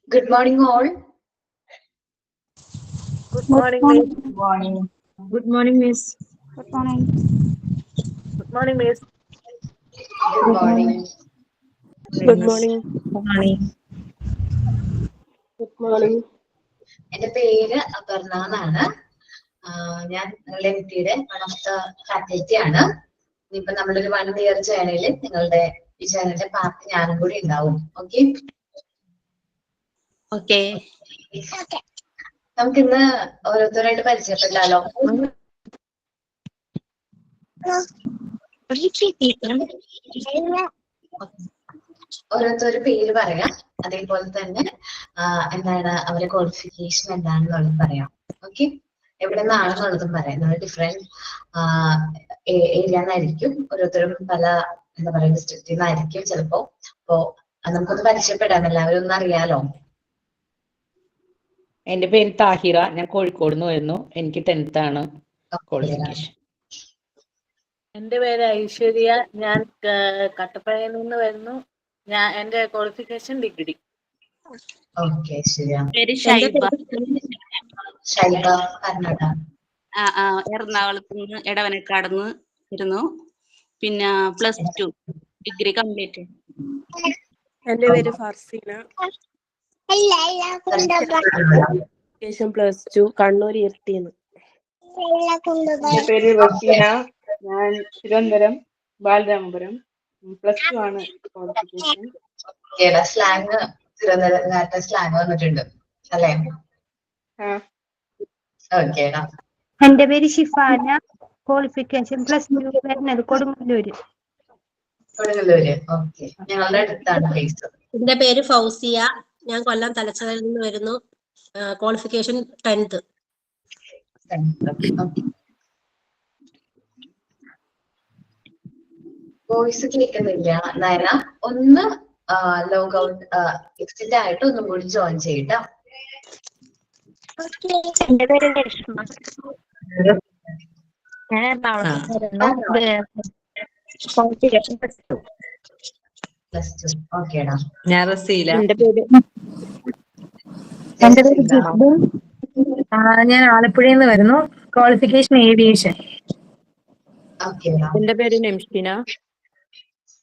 Good morning, all. Good morning, Miss. Good morning. Good morning, Miss. Good morning. Good morning, Miss. Good morning. Good morning. Good morning. Good morning. എന്റെ പേര് അപർണ എന്നാണ്. ഞാൻ നിങ്ങളുടെ MTയുടെ faculty ആണ്. ഇനിയിപ്പോ നമ്മളൊരു 1 year ജേർണിയിൽ നിങ്ങളുടെ ഈ ജേർണിയുടെ പാർട്ട് ഞാനും കൂടി ഉണ്ടാവും. Okay okay. നമുക്കിന്ന് ഓരോരുത്തരായിട്ട് പരിചയപ്പെട്ടാലോ? ഓരോരുത്തരുടെ പേര് പറയാം, അതേപോലെ തന്നെ എന്താണ് അവരുടെ ക്വാളിഫിക്കേഷൻ എന്താണെന്നുള്ളത് പറയാം. ഓക്കെ, എവിടെ നിന്നാണെന്നുള്ളതും പറയാം. നമ്മൾ ഡിഫറെന്റ് ഏരിയ നിന്നായിരിക്കും, ഓരോരുത്തരും പല എന്താ പറയുക ഡിസ്ട്രിക്റ്റിൽ നിന്നായിരിക്കും ചിലപ്പോ. അപ്പോ നമുക്കൊന്ന് പരിചയപ്പെടാം, എല്ലാവരും ഒന്ന് അറിയാലോ. എന്റെ പേര് താഹിറ, ഞാൻ കോഴിക്കോട് നിന്ന് വരുന്നു. എനിക്ക് 10th ആണ് ക്വാളിഫിക്കേഷൻ. എന്റെ പേര് ഐശ്വര്യ, ഞാൻ കട്ടപ്പനയിൽ നിന്ന് വരുന്നു. എന്റെ ക്വാളിഫിക്കേഷൻ ഡിഗ്രി. ഓക്കെ, ശരിയാണ്. പേര് ഷൈബ. ഷൈബ കർണാടക. എറണാകുളത്ത് നിന്ന് എടവനക്കാട് നിന്ന് ഇരുന്നു. പിന്നെ +2 ഡിഗ്രി കംപ്ലീറ്റ്. എന്റെ പേര് ഫർസീന, +2 കണ്ണൂർ ഇർട്ടിന്ന്. എന്റെ പേര് റസീന, ഞാൻ തിരുവനന്തപുരം ബാലരാമപുരം, +2 ആണ് ക്വാളിഫിക്കേഷൻ. സ്ലാങ് തിരുവനന്തപുരത്തെ സ്ലാങ് വന്നിട്ടുണ്ട് അല്ലേ? ഓക്കേടാ. എന്റെ പേര് ഷിഫാന, ക്വാളിഫിക്കേഷൻ +2 വരുന്നത് കൊടുങ്ങല്ലൂര്. കൊടുങ്ങല്ലൂര്. ഓക്കെ, ഞങ്ങളുടെ അടുത്താണ് പ്ലേസ്. എന്റെ പേര് ഫൗസിയ, ഞാൻ കൊല്ലം തലച്ചതയിൽ നിന്ന് വരുന്നു. Qualification 10th. വോയിസ് കേൾക്കുന്നില്ല നയന, ഒന്ന് ലോഗ് ഔട്ട് എക്സിറ്റ് ആയിട്ട് ഒന്നും കൂടി ജോയിൻ ചെയ്യട്ടോ. എന്റെ പേര് രശ്മ, ഞാൻ എറണാകുളത്ത് +2. ഓക്കേടാ. ഞാൻ റസീല. എന്റെ പേര് ജിത്തു, ഞാൻ ആലപ്പുഴയിൽ നിന്ന് വരുന്നു. Qualification aviation. ഓക്കേടാ. എന്റെ പേര് നംഷിന,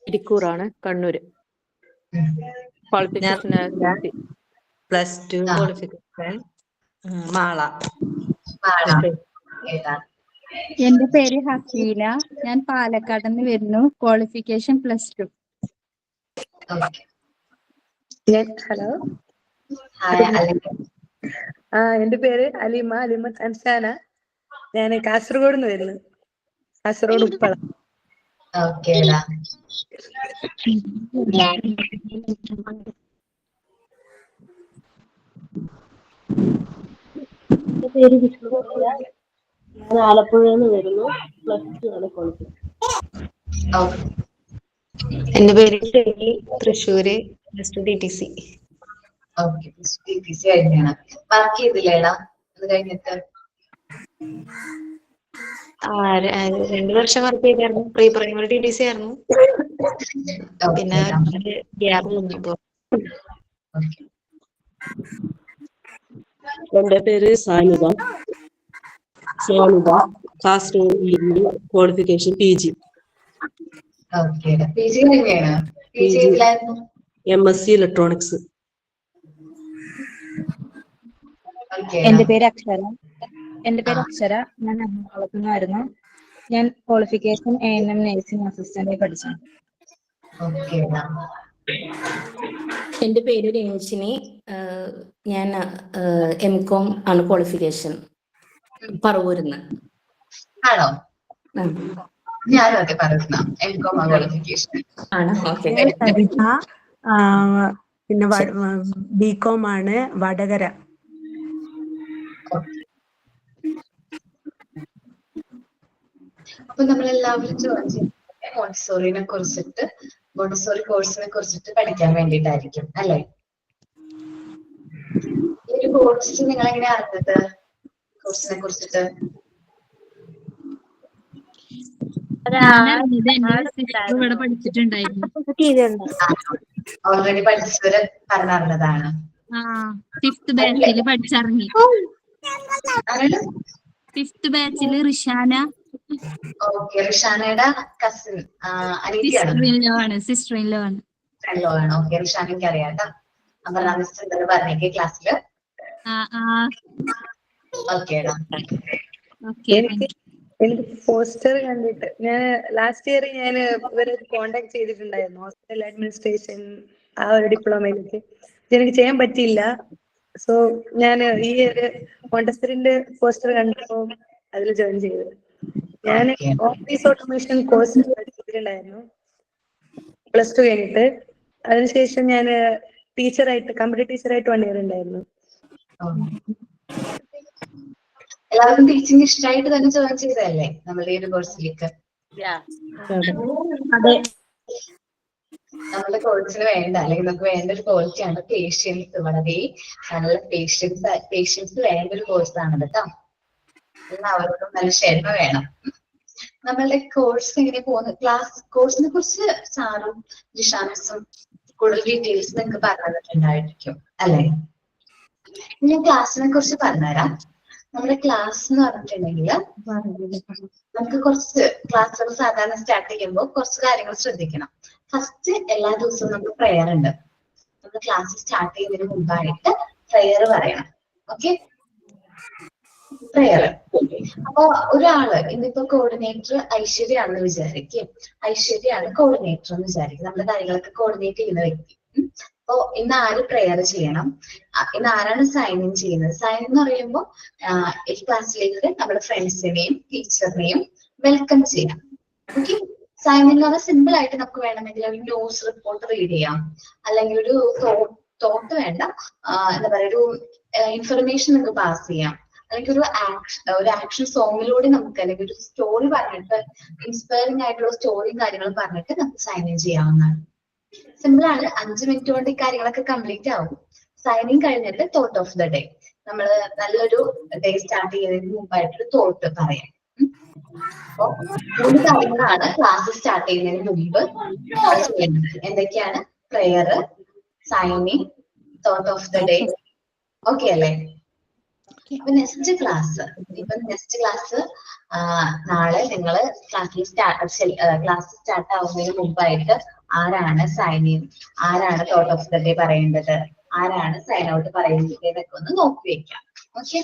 ഇരിക്കൂറാണ്, കണ്ണൂര്. Qualification +2 qualification Mala. ഓക്കേടാ. എന്റെ പേര് ഹക്കീല, ഞാൻ പാലക്കാട് നിന്ന് വരുന്നു. Qualification +2. Okay. Hello, hi Alima. എന്റെ പേര് അലിമത്ത് അൻസാന, ഞാൻ കാസർഗോഡ് നിന്ന് വരുന്നു. കാസർഗോഡ് ഉപ്പള. ഓക്കേടാ. എന്റെ പേര് വിഷ്ണുപ്രിയ, ഞാൻ ആലപ്പുഴയിൽ നിന്ന് വരുന്നു. +2 ആണ് ക്വാളിഫിക്കേഷൻ. എന്റെ പേര് തൃശ്ശൂര്, +2 DTC. ഓക്കെ, DTC കഴിഞ്ഞാണ്. വർക്ക് ചെയ്തില്ലേടാ അത് കഴിഞ്ഞിട്ട്? 2 വർഷം വർക്ക് ചെയ്തായിരുന്നു. പ്രീ പ്രൈമറി DTC ആയിരുന്നു. പിന്നെ ഗ്യാപ്പ് വന്നപ്പോ. എന്റെ പേര് സാനിക, കാസർഗോഡ്, ക്വാളിഫിക്കേഷൻ PG. ഓക്കേടാ. PG കഴിഞ്ഞാണ്? PG ഏതിലായിരുന്നു? MSc electronics. എന്റെ പേര് അക്ഷര, ഞാൻ എറണാകുളത്ത് നിന്ന് വരുന്നു. ഞാൻ ക്വാളിഫിക്കേഷൻ ANM നഴ്സിംഗ് അസിസ്റ്റന്റ് പഠിച്ചു. ഓക്കേടാ. എന്റെ പേര് രഞ്ജിനി, ഞാൻ MCOM ആണ് ക്വാളിഫിക്കേഷൻ, പറവൂരിന്ന്. ആണോ? ഞാനും ഒക്കെ പറയുന്ന MCOM ക്വാളിഫിക്കേഷൻ ആണ്. ഓക്കെ. പിന്നെ BCom ആണ്, വടകര. അപ്പൊ നമ്മളെല്ലാവരും മോണ്ടിസോറിനെ കുറിച്ചിട്ട്, മോണ്ടിസോറി കോഴ്സിനെ കുറിച്ചിട്ട് പഠിക്കാൻ വേണ്ടിയിട്ടായിരിക്കും അല്ലെ? ഈ ഒരു കോഴ്സ് നിങ്ങൾ എങ്ങനെയാ അറിഞ്ഞത്? കോഴ്സിനെ കുറിച്ചിട്ട് പഠിച്ചിട്ടുണ്ടായിരുന്നു. ഓൾറെഡി പഠിച്ചവര് പറഞ്ഞറിഞ്ഞതാണ്. ഫിഫ്ത് ബാച്ചിൽ പഠിച്ചിറങ്ങി. ഫിഫ്ത് ബാച്ചിൽ റിഷാന. ഓക്കെ, റിഷാനയുടെ കസിൻ അനിയത്തിയാണ്. സിസ്റ്റർ ഇൻ ലോ ആണ്. ഓക്കെ, റിഷാന എനിക്ക് അറിയാം കേട്ടോ. അപ്പൊ മിസ്റ്റർ പറഞ്ഞേക്ക് ക്ലാസ്സില്. ഓക്കേടാ. എനിക്ക് പോസ്റ്റർ കണ്ടിട്ട് ഞാൻ ലാസ്റ്റ് ഇയർ ഞാൻ ഇവരെ കോണ്ടാക്ട് ചെയ്തിട്ടുണ്ടായിരുന്നു, ഹോസ്പിറ്റൽ അഡ്മിനിസ്ട്രേഷൻ ആ ഒരു ഡിപ്ലോമയിലേക്ക്. എനിക്ക് ചെയ്യാൻ പറ്റിയില്ല. സോ ഞാൻ ഈ ഒരു മോണ്ടസറിന്റെ പോസ്റ്റർ കണ്ടപ്പോ അതിൽ ജോയിൻ ചെയ്തത്. ഞാൻ ഓഫീസ് ഓട്ടോമേഷൻ കോഴ്സ് പഠിച്ചിട്ടുണ്ടായിരുന്നു +2 കഴിഞ്ഞിട്ട്. അതിനുശേഷം ഞാൻ ടീച്ചറായിട്ട് കമ്പ്യൂട്ടർ ടീച്ചറായിട്ട് 1 year ഉണ്ടായിരുന്നു. എല്ലാവർക്കും ടീച്ചിങ് ഇഷ്ടമായിട്ട് തന്നെ ജോയിൻ ചെയ്തതല്ലേ നമ്മുടെ ഈ ഒരു കോഴ്സിലേക്ക്? നമ്മുടെ കോഴ്സിന് വേണ്ട, അല്ലെങ്കിൽ നമുക്ക് വേണ്ട ഒരു ക്വാളിറ്റിയാണ് പേഷ്യൻസ്. വളരെ നല്ല പേഷ്യൻസ് വേണ്ട ഒരു കോഴ്സാണ് കേട്ടോ. എല്ലാവർക്കും നല്ല ക്ഷമ വേണം. നമ്മളുടെ കോഴ്സ് എങ്ങനെ പോകുന്നു? കോഴ്സിനെ കുറിച്ച് സാറും ജിഷാമിസും കൂടുതൽ ഡീറ്റെയിൽസ് നിങ്ങൾക്ക് പറഞ്ഞു തന്നിട്ടുണ്ടായിരിക്കും അല്ലെ? ഞാൻ ക്ലാസ്സിനെ കുറിച്ച് പറഞ്ഞുതരാം. നമ്മുടെ ക്ലാസ് എന്ന് പറഞ്ഞിട്ടുണ്ടെങ്കിൽ നമുക്ക് കുറച്ച് ക്ലാസ്സുകൾ സാധാരണ സ്റ്റാർട്ട് ചെയ്യുമ്പോൾ കുറച്ച് കാര്യങ്ങൾ ശ്രദ്ധിക്കണം. ഫസ്റ്റ്, എല്ലാ ദിവസവും നമുക്ക് പ്രെയർ ഉണ്ട്. നമ്മൾ ക്ലാസ് സ്റ്റാർട്ട് ചെയ്യുന്നതിന് മുമ്പായിട്ട് പ്രെയർ പറയണം. Okay, prayer. അപ്പൊ ഒരാള് ഇന്നിപ്പോ കോർഡിനേറ്റർ ഐശ്വര്യാണെന്ന് വിചാരിക്കും. ഐശ്വര്യാണ് കോർഡിനേറ്റർ എന്ന് വിചാരിക്കും, നമ്മുടെ കാര്യങ്ങളൊക്കെ കോർഡിനേറ്റ് ചെയ്യുന്ന വ്യക്തി. അപ്പോ ഇന്ന് ആര് പ്രെയർ ചെയ്യണം? ഇന്ന് ആരാണ് സൈൻ ഇൻ ചെയ്യുന്നത്? സൈൻ എന്ന് പറയുമ്പോൾ ഈ ക്ലാസ്സിലേക്ക് നമ്മുടെ ഫ്രണ്ട്സിനെയും ടീച്ചറിനെയും വെൽക്കം ചെയ്യാം. ഓക്കെ, സൈൻ ഇൻ എന്ന് പറഞ്ഞാൽ സിമ്പിൾ ആയിട്ട് നമുക്ക് വേണമെങ്കിൽ ഒരു ന്യൂസ് റിപ്പോർട്ട് റീഡ് ചെയ്യാം, അല്ലെങ്കിൽ ഒരു തോട്ട് വേണ്ട, എന്താ പറയുക, ഒരു ഇൻഫർമേഷൻ നമുക്ക് പാസ് ചെയ്യാം, അല്ലെങ്കിൽ ഒരു ആക്ഷൻ സോങ്ങിലൂടെ നമുക്ക്, അല്ലെങ്കിൽ ഒരു സ്റ്റോറി പറഞ്ഞിട്ട് ഇൻസ്പയറിംഗ് ആയിട്ടുള്ള സ്റ്റോറിയും കാര്യങ്ങളും പറഞ്ഞിട്ട് നമുക്ക് സൈൻ ഇൻ ചെയ്യാവുന്നതാണ്. സിമ്പിൾ ആണ്. 5 മിനിറ്റ് കൊണ്ട് ഈ കാര്യങ്ങളൊക്കെ കംപ്ലീറ്റ് ആവും. സൈനിങ് കഴിഞ്ഞിട്ട് തോട്ട് ഓഫ് ദ ഡേ, നമ്മള് നല്ലൊരു ഡേ സ്റ്റാർട്ട് ചെയ്യുന്നതിന് മുമ്പായിട്ടൊരു തോട്ട് പറയാം. അപ്പൊ 3 കാര്യങ്ങളാണ് ക്ലാസ് സ്റ്റാർട്ട് ചെയ്യുന്നതിന് മുമ്പ് ചെയ്യേണ്ടത്. എന്തൊക്കെയാണ്? Prayer, signing, thought of the day. Okay അല്ലേ? അപ്പൊ നെക്സ്റ്റ് ക്ലാസ് നാളെ നിങ്ങള് ക്ലാസ് സ്റ്റാർട്ട് ആവുന്നതിന് മുമ്പായിട്ട് ആരാണ് സൈൻ ഇൻ, ആരാണ് തോട്ട് ഓഫ് ദ ഡേ പറയേണ്ടത്, ആരാണ് സൈൻ ഔട്ട് പറയേണ്ടത് എന്നൊക്കെ ഒന്ന് നോക്കി വെക്കാം. ഓക്കെ,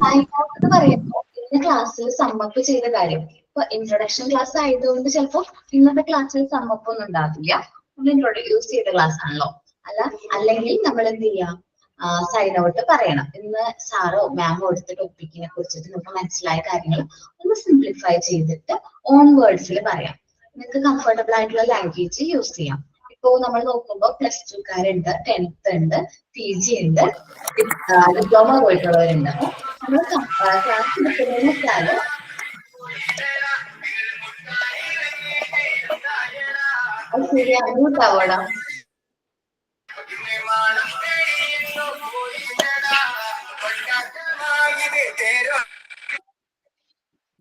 സൈൻ ഔട്ട് എന്ന് പറയുമ്പോൾ ഇന്ന ക്ലാസ്സിൽ സമ്മപ്പ് ചെയ്ത കാര്യം. ഇപ്പൊ ഇൻട്രൊഡക്ഷൻ ക്ലാസ് ആയതുകൊണ്ട് ചിലപ്പോ ഇന്നത്തെ ക്ലാസ്സിൽ സമ്മപ്പ് ഒന്നും ഉണ്ടാവില്ല, ഒന്ന് ഇൻട്രൊഡ്യൂസ് ചെയ്ത ക്ലാസ് ആണല്ലോ. അല്ലെങ്കിൽ നമ്മൾ എന്ത് ചെയ്യാം? സൈൻ ഔട്ട് പറയണം. ഇന്ന് സാറോ മാമോ എടുത്ത ടോപ്പിക്കിനെ കുറിച്ചിട്ട് നമുക്ക് മനസ്സിലായ കാര്യങ്ങൾ ഒന്ന് സിംപ്ലിഫൈ ചെയ്തിട്ട് ഓൺ വേർഡ്സിൽ പറയാം. നിങ്ങൾക്ക് കംഫർട്ടബിൾ ആയിട്ടുള്ള ലാംഗ്വേജ് യൂസ് ചെയ്യാം. ഇപ്പോ നമ്മൾ നോക്കുമ്പോൾ +2കാരുണ്ട്, 10th ഉണ്ട്, PG ഉണ്ട്, ഡിപ്ലോമ പോയിട്ടുള്ളവരുണ്ട്. നമ്മൾ ക്ലാസ് എടുക്കുന്നതെന്ന് വെച്ചാല് ശരിയാവോടാ.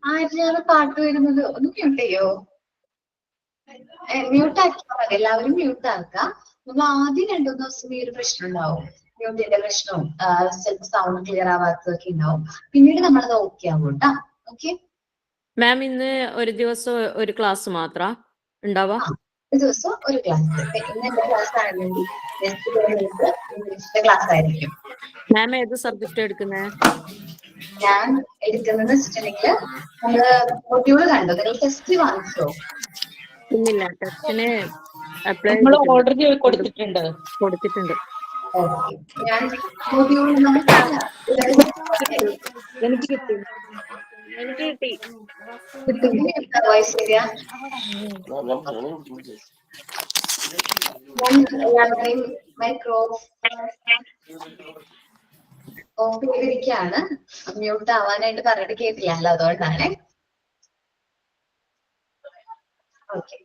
ആരെയാണ് പാട്ട് വരുന്നത്? ഒന്ന് മ്യൂട്ട് ചെയ്യോ? മ്യൂട്ട് ആക്കിയാൽ മതി, എല്ലാവരും മ്യൂട്ട് ആക്കാം. നമ്മൾ ആദ്യം 2-3 ദിവസം ഈ ഒരു പ്രശ്നം ഉണ്ടാവും, മ്യൂട്ടിന്റെ പ്രശ്നവും ചിലപ്പോൾ സൗണ്ട് ക്ലിയർ ആവാത്തതൊക്കെ ഉണ്ടാവും. പിന്നീട് നമ്മളത് ഓക്കെ ആവും കേട്ടോ. ഓക്കെ മാം, ഇന്ന് ഒരു ദിവസം ഒരു ക്ലാസ് മാത്രം ഉണ്ടാവാ? ഒരു ദിവസം ഒരു ക്ലാസ്. ഇന്ന് എന്റെ ക്ലാസ് ആണെങ്കിൽ നെക്സ്റ്റ് ക്ലാസ് ആയിരിക്കും. മാം ഏത് സബ്ജക്ട് എടുക്കുന്നേ? ഞാൻ എടുക്കുന്നതെന്ന് വെച്ചിട്ടുണ്ടെങ്കിൽ നമ്മള് മൊഡ്യൂള് കണ്ടു, നിങ്ങൾ ടെസ്റ്റ് വാങ്ങിച്ചോ? ഇന്നില്ല, ടെസ്റ്റിന് അപ്ലൈ ഓർഡർ കൊടുത്തിട്ടുണ്ട്. ഞാൻ മൊഡ്യൂൾ എനിക്ക് കിട്ടി. ശരിയാ? എല്ലാവരുടെയും മൈക്രോ ഓഫ് ചെയ്തിരിക്കുകയാണ്. മ്യൂട്ട് ആവാനായിട്ട് പറഞ്ഞിട്ട് കേട്ടില്ലല്ലോ, അതുകൊണ്ടാണ്. ഓക്കെ,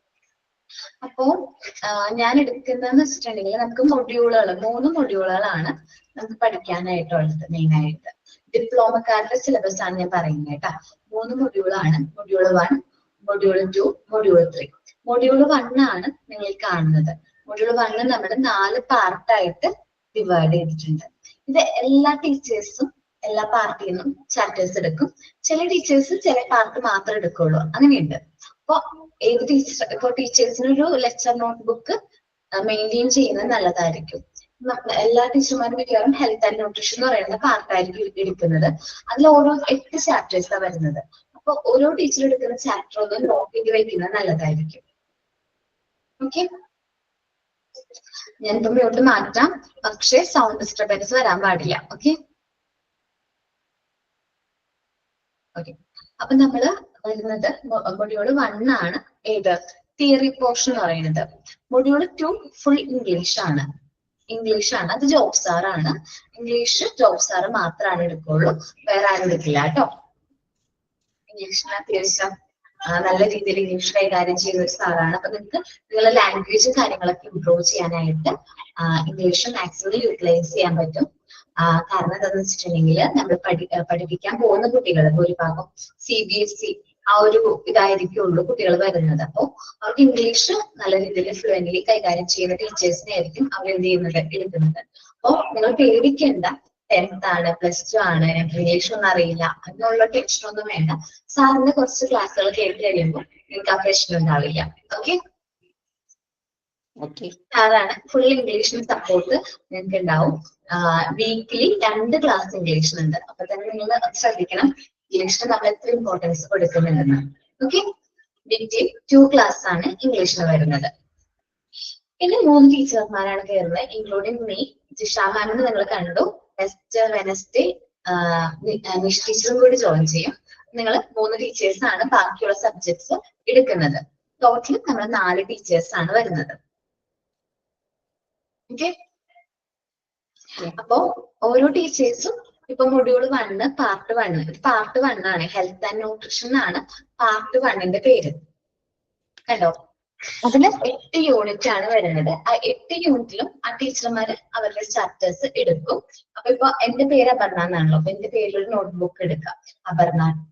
അപ്പോ ഞാൻ എടുക്കുന്നതെന്ന് വെച്ചിട്ടുണ്ടെങ്കിൽ നമുക്ക് മൊഡ്യൂളുകൾ 3 മൊഡ്യൂളുകളാണ് നമുക്ക് പഠിക്കാനായിട്ടുള്ളത്. മെയിനായിട്ട് ഡിപ്ലോമക്കാരുടെ സിലബസ് ആണ് ഞാൻ പറയുന്നത് കേട്ടോ. 3 മൊഡ്യൂളാണ്. Module 1, module 2, module 3. മൊഡ്യൂൾ 1 ആണ് നിങ്ങൾ കാണുന്നത്. മൊഡ്യൂൾ 1 നമ്മൾ 4 പാർട്ടായിട്ട് ഡിവൈഡ് ചെയ്തിട്ടുണ്ട്. ഇത് എല്ലാ ടീച്ചേഴ്സും എല്ലാ പാർട്ടിൽ നിന്നും ചാപ്റ്റേഴ്സ് എടുക്കും. ചില ടീച്ചേഴ്സ് ചില പാർട്ട് മാത്രമേ എടുക്കുള്ളൂ, അങ്ങനെയുണ്ട്. അപ്പൊ ഏത് ടീച്ചർ ഇപ്പൊ ടീച്ചേഴ്സിനൊരു ലെക്ചർ നോട്ട്ബുക്ക് മെയിൻറ്റെയിൻ ചെയ്യുന്നത് നല്ലതായിരിക്കും. എല്ലാ ടീച്ചർമാരും മിക്കവാറും ഹെൽത്ത് ആൻഡ് ന്യൂട്രീഷൻ എന്ന് പറയുന്ന പാർട്ടായിരിക്കും എടുക്കുന്നത്. അതിൽ ഓരോ 8 ചാപ്റ്റേഴ്സാണ് വരുന്നത്. അപ്പൊ ഓരോ ടീച്ചർ എടുക്കുന്ന ചാപ്റ്റർ ഒന്ന് നോട്ട് ചെയ്ത് വെക്കുന്നത് നല്ലതായിരിക്കും. ഓക്കെ, ഞാനിപ്പോ മ്യൂട്ട് മാറ്റാം, പക്ഷെ സൗണ്ട് ഡിസ്റ്റർബൻസ് വരാൻ പാടില്ല. ഓക്കെ ഓക്കെ, അപ്പൊ നമ്മള് വരുന്നത് മൊഡ്യൂൾ 1 ആണ്. ഏത് തിയറി പോർഷൻ എന്ന് പറയുന്നത്. മൊഡ്യൂൾ 2 ഫുൾ ഇംഗ്ലീഷ് ആണ്. അത് ജോബ് സാറാണ്. ഇംഗ്ലീഷ് ജോബ് സാറ് മാത്രമാണ് എടുക്കുള്ളൂ, വേറെ ആരും എടുക്കില്ല കേട്ടോ. ഇംഗ്ലീഷിന് അത്യാവശ്യം നല്ല രീതിയിൽ ഇംഗ്ലീഷ് കൈകാര്യം ചെയ്യുന്ന ഒരു സാറാണ്. അപ്പൊ നിങ്ങൾക്ക് നിങ്ങളുടെ ലാംഗ്വേജും കാര്യങ്ങളൊക്കെ ഇംപ്രൂവ് ചെയ്യാനായിട്ട് ഇംഗ്ലീഷ് മാക്സിമം യൂട്ടിലൈസ് ചെയ്യാൻ പറ്റും. കാരണം എന്താണെന്ന് വെച്ചിട്ടുണ്ടെങ്കിൽ നമ്മൾ പഠിപ്പിക്കാൻ പോകുന്ന കുട്ടികൾ ഭൂരിഭാഗം CBSE ആ ഒരു ഇതായിരിക്കുള്ളൂ കുട്ടികൾ വരുന്നത്. അപ്പോൾ അവർക്ക് ഇംഗ്ലീഷ് നല്ല രീതിയിൽ ഫ്ലുവൻ്റ്ലി കൈകാര്യം ചെയ്യുന്ന ടീച്ചേഴ്സിനെ ആയിരിക്കും അവർ എന്ത് ചെയ്യുന്നത് എടുക്കുന്നത്. അപ്പോൾ നിങ്ങൾ പേടിക്കേണ്ട, 10th ആണ്, +2 ആണ്, ഇംഗ്ലീഷ് ഒന്നും അറിയില്ല എന്നുള്ള ടെൻഷൻ ഒന്നും വേണ്ട. സാറിന്റെ കുറച്ച് ക്ലാസ്സുകൾ കേട്ട് കഴിയുമ്പോൾ നിങ്ങൾക്ക് ആ പ്രശ്നം ഉണ്ടാവില്ല. ഓക്കെ, സാറാണ് ഫുൾ ഇംഗ്ലീഷിന് സപ്പോർട്ട് നിങ്ങൾക്ക് ഉണ്ടാവും. വീക്കിലി 2 ക്ലാസ് ഇംഗ്ലീഷിനുണ്ട്. അപ്പൊ തന്നെ നിങ്ങൾ ശ്രദ്ധിക്കണം ഇംഗ്ലീഷിന് നമ്മൾ എത്ര ഇമ്പോർട്ടൻസ് കൊടുക്കുന്നുണ്ടെന്ന്. ഓക്കെ, വീക്കിലി 2 ക്ലാസ് ആണ് ഇംഗ്ലീഷിന് വരുന്നത്. പിന്നെ 3 ടീച്ചർമാരാണ് കയറുന്നത്, ഇൻക്ലൂഡിങ് മീ. ജിഷ മാമിന് നിങ്ങൾ കണ്ടു. നെക്സ്റ്റ് വെനസ്ഡേ നിഷ് ടീച്ചറും കൂടി ജോയിൻ ചെയ്യും. നിങ്ങൾ 3 ടീച്ചേഴ്സ് ആണ് ബാക്കിയുള്ള സബ്ജക്ട്സ് എടുക്കുന്നത്. ടോട്ടൽ നമ്മൾ 4 ടീച്ചേഴ്സ് ആണ് വരുന്നത്. ഓക്കെ, അപ്പോ ഓരോ ടീച്ചേഴ്സും ഇപ്പൊ മൊഡ്യൂൾ 1 പാർട്ട് 1 ആണ്. ഹെൽത്ത് ആൻഡ് ന്യൂട്രീഷൻ ആണ് പാർട്ട് 1ന്റെ പേര്. കണ്ടോ, അതിന് 8 യൂണിറ്റ് ആണ് വരുന്നത്. ആ 8 യൂണിറ്റിലും ആ ടീച്ചർമാര് അവരുടെ ചാപ്റ്റേഴ്സ് എടുക്കും. അപ്പൊ ഇപ്പൊ എന്റെ പേര് അപർണ എന്നാണല്ലോ, അപ്പൊ എന്റെ പേരിലൊരു നോട്ട്ബുക്ക് എടുക്കാം,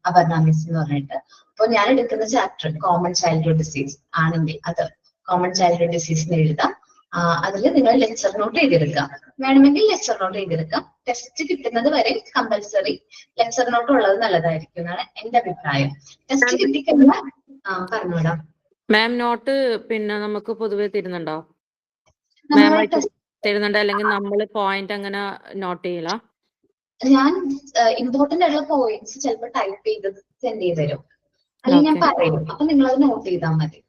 അപർണ മിസ് എന്ന് പറഞ്ഞിട്ട്. അപ്പൊ ഞാൻ എടുക്കുന്ന ചാപ്റ്റർ കോമൺ ചൈൽഡ്ഹുഡ് ഡിസീസ് ആണെങ്കിൽ അത് കോമൺ ചൈൽഡ്ഹുഡ് ഡിസീസിന് എഴുതാം. അതിൽ നിങ്ങൾ ലെക്ചർ നോട്ട് എഴുതിയെടുക്കാം. വേണമെങ്കിൽ ലെക്ചർ നോട്ട് എഴുതിയെടുക്കാം. ടെസ്റ്റ് കിട്ടുന്നത് വരെ കമ്പൽസറി ലെക്ചർ നോട്ട് ഉള്ളത് നല്ലതായിരിക്കും എന്നാണ് എന്റെ അഭിപ്രായം. ടെസ്റ്റ് കിട്ടിക്കഴിഞ്ഞാൽ പറഞ്ഞോടാം. മാം നോട്ട് പിന്നെ നമുക്ക് പൊതുവെ തരുന്നുണ്ടോ? മാം തരുന്നുണ്ടോ അല്ലെങ്കിൽ നമ്മൾ പോയിന്റ് അങ്ങനെ നോട്ട് ചെയ്യില്ല? ഞാൻ ഇമ്പോർട്ടന്റ് ആയിട്ടുള്ള പോയിന്റ്സ് ചിലപ്പോൾ ടൈപ്പ് ചെയ്ത് സെൻഡ് ചെയ്ത് തരും, അല്ലെങ്കിൽ ഞാൻ പറയും. അപ്പൊ നിങ്ങൾ അത് നോട്ട് ചെയ്താൽ മതി.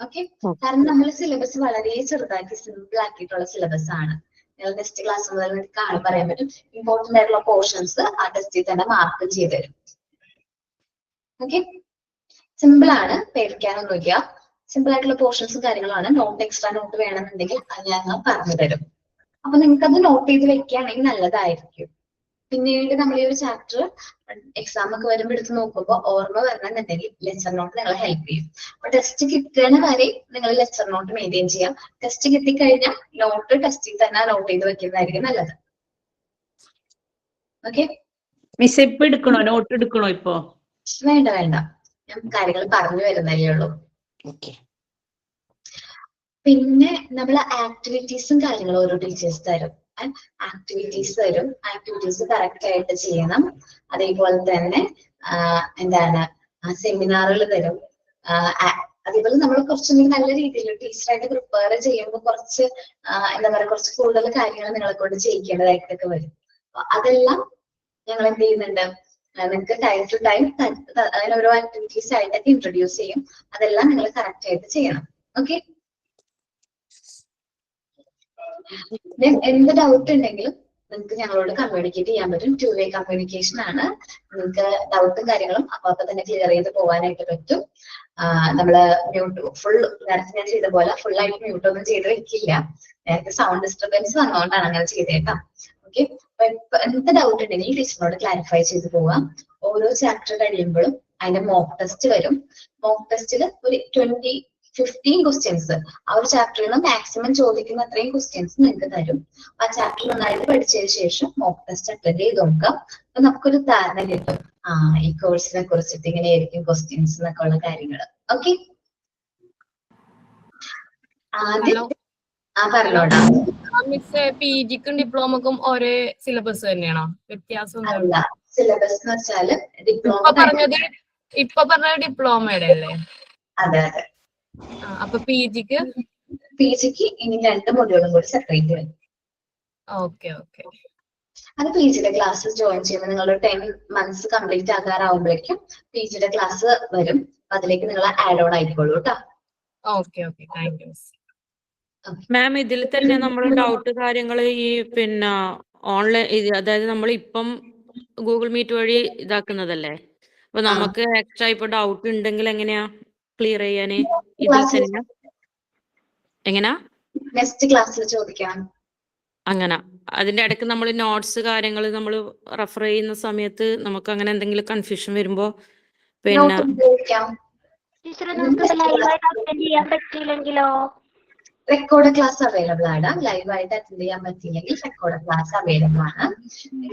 ഓക്കെ, കാരണം നമ്മൾ സിലബസ് വളരെ ചെറുതാക്കി സിമ്പിൾ ആക്കിയിട്ടുള്ള സിലബസ് ആണ്. നിങ്ങൾ നെക്സ്റ്റ് ക്ലാസ് മുതൽ കാണാൻ പറയാൻ പറ്റും. ഇമ്പോർട്ടന്റ് ആയിട്ടുള്ള പോർഷൻസ് ആ ടെസ്റ്റിൽ തന്നെ മാർക്ക് ചെയ്ത് തരും. ഓക്കെ, സിമ്പിൾ ആണ്, പേടിക്കാനൊന്നുമില്ല. സിമ്പിൾ ആയിട്ടുള്ള പോർഷൻസും കാര്യങ്ങളാണ്. നോട്ട് എക്സ്ട്രാ നോട്ട് വേണമെന്നുണ്ടെങ്കിൽ അത് ഞങ്ങൾ പറഞ്ഞു തരും. അപ്പൊ നിങ്ങൾക്ക് അത് നോട്ട് ചെയ്ത് വെക്കുകയാണെങ്കിൽ നല്ലതായിരിക്കും. പിന്നീട് നമ്മൾ ഈ ഒരു ചാപ്റ്റർ എക്സാം ഒക്കെ വരുമ്പോൾ എടുത്ത് നോക്കുമ്പോൾ ഓർമ്മ വരണമെന്നുണ്ടെങ്കിൽ ലെക്ചർ നോട്ട് നിങ്ങളെ ഹെൽപ്പ് ചെയ്യും. അപ്പൊ ടെസ്റ്റ് കിട്ടുന്ന വരെ നിങ്ങൾ ലെക്ചർ നോട്ട് മെയിൻറ്റെയിൻ ചെയ്യാം. ടെസ്റ്റ് കിട്ടിക്കഴിഞ്ഞാൽ നോട്ട് ടെസ്റ്റിൽ തന്നെ നോട്ട് ചെയ്ത് വെക്കുന്നതായിരിക്കും നല്ലത്. ഓക്കെ മിസ് ഇപ്പൊ എടുക്കണോ, നോട്ട് എടുക്കണോ ഇപ്പോ? വേണ്ട, ഞാൻ കാര്യങ്ങൾ പറഞ്ഞു വരുന്നല്ലേ ഉള്ളൂ. പിന്നെ നമ്മൾ ആക്ടിവിറ്റീസും കാര്യങ്ങളും ഓരോ ടീച്ചേഴ്സ് തരും. ആക്ടിവിറ്റീസ് കറക്റ്റ് ആയിട്ട് ചെയ്യണം. അതേപോലെ തന്നെ സെമിനാറുകൾ തരും. അതേപോലെ നമ്മൾ കുറച്ചുകൂടി നല്ല രീതിയിൽ ടീച്ചറായിട്ട് പ്രിപ്പയർ ചെയ്യുമ്പോൾ കുറച്ച് കുറച്ച് കൂടുതൽ കാര്യങ്ങൾ നിങ്ങളെ കൊണ്ട് ചെയ്യിക്കേണ്ടതായിട്ടൊക്കെ വരും. അതെല്ലാം ഞങ്ങൾ എന്ത് ചെയ്യുന്നുണ്ട്, നിങ്ങൾക്ക് ടൈം ടു ടൈം അങ്ങനെ ഓരോ ആക്ടിവിറ്റീസ് ആയിട്ടൊക്കെ ഇൻട്രൊഡ്യൂസ് ചെയ്യും. അതെല്ലാം നിങ്ങൾ കറക്റ്റ് ആയിട്ട് ചെയ്യണം. ഓക്കെ, എന്ത് ഡൗട്ട് ഉണ്ടെങ്കിലും നിങ്ങൾക്ക് ഞങ്ങളോട് കമ്മ്യൂണിക്കേറ്റ് ചെയ്യാൻ പറ്റും. 2-way കമ്മ്യൂണിക്കേഷൻ ആണ്. നിങ്ങൾക്ക് ഡൗട്ടും കാര്യങ്ങളും അപ്പൊ തന്നെ ക്ലിയർ ചെയ്ത് പോകാനായിട്ട് പറ്റും. നമ്മള് മ്യൂട്ട് ഫുൾ നേരത്തെ ഞാൻ ചെയ്ത പോലെ ഫുൾ ആയിട്ട് മ്യൂട്ട് ഒന്നും ചെയ്ത് വെക്കില്ല. നേരത്തെ സൗണ്ട് ഡിസ്റ്റർബൻസ് വന്നുകൊണ്ടാണ് അങ്ങനെ ചെയ്തേക്കാം. ഓക്കെ, അപ്പൊ എന്ത് ഡൗട്ട് ഉണ്ടെങ്കിലും ടീച്ചറിനോട് ക്ലാരിഫൈ ചെയ്ത് പോവാം. ഓരോ ചാപ്റ്റർ കഴിയുമ്പോഴും അതിന്റെ മോക്ക് ടെസ്റ്റ് വരും. മോക്ക് ടെസ്റ്റിൽ ഒരു 15 ക്വസ്റ്റ്യൻസ് ആ ഒരു ചാപ്റ്ററിൽ നിന്ന് മാക്സിമം ചോദിക്കുന്ന അത്രയും ക്വസ്റ്റ്യൻസ് നിങ്ങൾക്ക് തരും. ആ ചാപ്റ്റർ നന്നായിട്ട് പഠിച്ചതിന് ശേഷം മോക്ക് ടെസ്റ്റ് അറ്റൻഡ് ചെയ്ത് നോക്കാം. അപ്പൊ നമുക്കൊരു ധാരണ കിട്ടും, ഈ കോഴ്സിനെ കുറിച്ചിട്ട് ഇങ്ങനെയായിരിക്കും ക്വസ്റ്റ്യൻസ് എന്നൊക്കെ ഉള്ള കാര്യങ്ങൾ. ഓക്കെ, പറഞ്ഞോടാ. മിസ് പിജിക്കും ഡിപ്ലോമക്കും ഒരേ സിലബസ് തന്നെയാണോ? വ്യത്യാസം അല്ല, സിലബസ് എന്ന് വെച്ചാല് ഡിപ്ലോമ ഇപ്പൊ പറഞ്ഞ ഡിപ്ലോമയുടെ അല്ലേ? അതെ അതെ. അപ്പൊ പിജിക്ക് ഇനി 2 മൊഡ്യൂളും കൂടി സെപ്പറേറ്റ് വരും. Okay okay. അത് പിജിയുടെ ക്ലാസ്സസ് ജോയിൻ ചെയ്യുമ്പോൾ നിങ്ങൾ 10 months കംപ്ലീറ്റ് ആകാറാവുമ്പോഴേക്കും പിജിയുടെ ക്ലാസ് വരും. അതിലേക്ക് നിങ്ങൾ ആഡ് ഓൺ ആയിക്കോളൂ കേട്ടോ. Okay okay, thank you miss. Ma'am ഇതിൽ തന്നെ നമ്മൾ ഡൗട്ട് കാര്യങ്ങൾ ഈ പിന്നെ ഓൺലൈൻ അതായത് നമ്മൾ ഇപ്പം ഗൂഗിൾ മീറ്റ് വഴി ഇതാക്കുന്നതല്ലേ, അപ്പൊ നമുക്ക് എക്സ്ട്രാ ഇപ്പൊ ഡൗട്ട് ഉണ്ടെങ്കിൽ എങ്ങനെയാ ക്ലിയർ ചെയ്യാന്? ഇതിൽ തന്നെ എങ്ങനാ നെക്സ്റ്റ് ക്ലാസ്സിൽ ചോദിക്കാം. അങ്ങനെ അതിന്റെ ഇടയ്ക്ക് നമ്മൾ നോട്ട്സ് കാര്യങ്ങൾ നമ്മൾ റെഫർ ചെയ്യുന്ന സമയത്ത് നമുക്ക് അങ്ങനെ എന്തെങ്കിലും കൺഫ്യൂഷൻ വരുമ്പോ പിന്നെ റെക്കോർഡ് ക്ലാസ് അവൈലബിൾ ആണ്. ലൈവായിട്ട് അറ്റൻഡ് ചെയ്യാൻ പറ്റിയില്ലെങ്കിൽ റെക്കോർഡ് ക്ലാസ് അവൈലബിൾ ആണ്.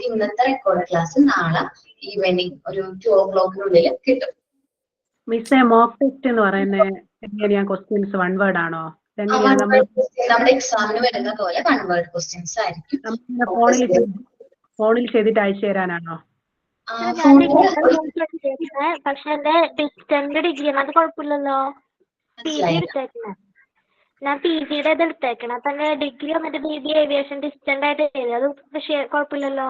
ഇന്നത്തെ റെക്കോർഡ് ക്ലാസ് നാളെ ഈവനിങ് ഒരു 2 o'clock കിട്ടും. മിസ്സേ മോക്ക് ടെസ്റ്റ് എന്ന് പറയുന്നത് എങ്ങനെയാ? ക്വസ്റ്റ്യൻസ് 1 word ആണോ? നമ്മുടെ എക്സാമിന് വരുന്ന പോലെ 1 word ക്വസ്റ്റ്യൻസ് ആയിരിക്കും. ഫോണിൽ ചെയ്തിട്ട് അയച്ചു തരാനാണോ? പക്ഷെ എന്റെ ഡിസ്റ്റന്റ് ഡിഗ്രി അത് കുഴപ്പമില്ലല്ലോ. ഞാൻ പിജിയുടെ ഇത് എടുത്തേക്കണം. അപ്പൊ എന്റെ ഡിഗ്രി വന്നിട്ട് BBA ഏവിയേഷൻ ഡിസ്റ്റന്റ് ആയിട്ട് ചെയ്തു. അത് പക്ഷേ കുഴപ്പമില്ലല്ലോ.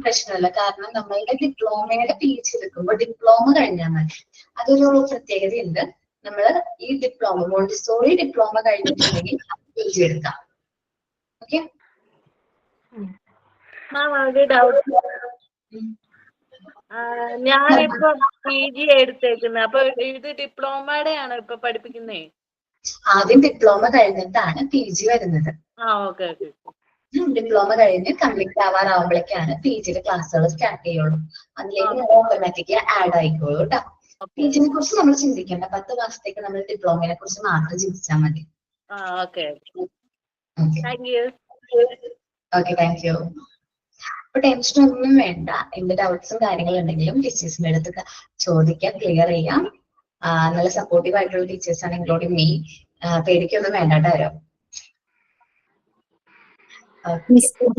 പ്രശ്നമില്ല. കാരണം നമ്മളുടെ ഡിപ്ലോമയുടെ PG എടുക്കുമ്പോൾ ഡിപ്ലോമ കഴിഞ്ഞാൽ മതി. അതൊരു പ്രത്യേകതയുണ്ട്. നമ്മള് ഈ ഡിപ്ലോമ മോണ്ടിസോറി ഡിപ്ലോമ കഴിഞ്ഞിട്ടുണ്ടെങ്കിൽ PG എടുക്കാം. ഓക്കെ. ഞാനിപ്പോ PG എടുത്തേക്കുന്നത്. അപ്പൊ ഇത് ഡിപ്ലോമയുടെ ആണോ ഇപ്പൊ പഠിപ്പിക്കുന്നേ? ആദ്യം ഡിപ്ലോമ കഴിഞ്ഞിട്ടാണ് PG വരുന്നത്. ഡിപ്ലോമ കഴിഞ്ഞ് കംപ്ലീറ്റ് ആവാറാവുമ്പോഴേക്കാണ് PGയുടെ ക്ലാസ്സുകൾ സ്റ്റാർട്ട് ചെയ്യുള്ളൂ. അതിലേക്ക് നമ്മൾ ഓട്ടോമാറ്റിക്കലി ആഡ് ആയിക്കോളൂ കേട്ടോ. PGനെ കുറിച്ച് നമ്മൾ ചിന്തിക്കേണ്ട. 10 മാസത്തേക്ക് നമ്മൾ ഡിപ്ലോമയെ കുറിച്ച് മാത്രം ചിന്തിച്ചാൽ മതി. Okay, thank U. അപ്പൊ ടെൻഷൻ ഒന്നും വേണ്ട. എന്ത് ഡൗട്ട്സും കാര്യങ്ങളും ഉണ്ടെങ്കിലും ടീച്ചേഴ്സിന്റെ അടുത്ത് ചോദിക്കാം, ക്ലിയർ ചെയ്യാം. നല്ല സപ്പോർട്ടീവ് ആയിട്ടുള്ള ടീച്ചേഴ്സ് ആണ്, ഇൻക്ലൂഡിങ് മീ. പേടിക്കൊന്നും വേണ്ട കേട്ടോ.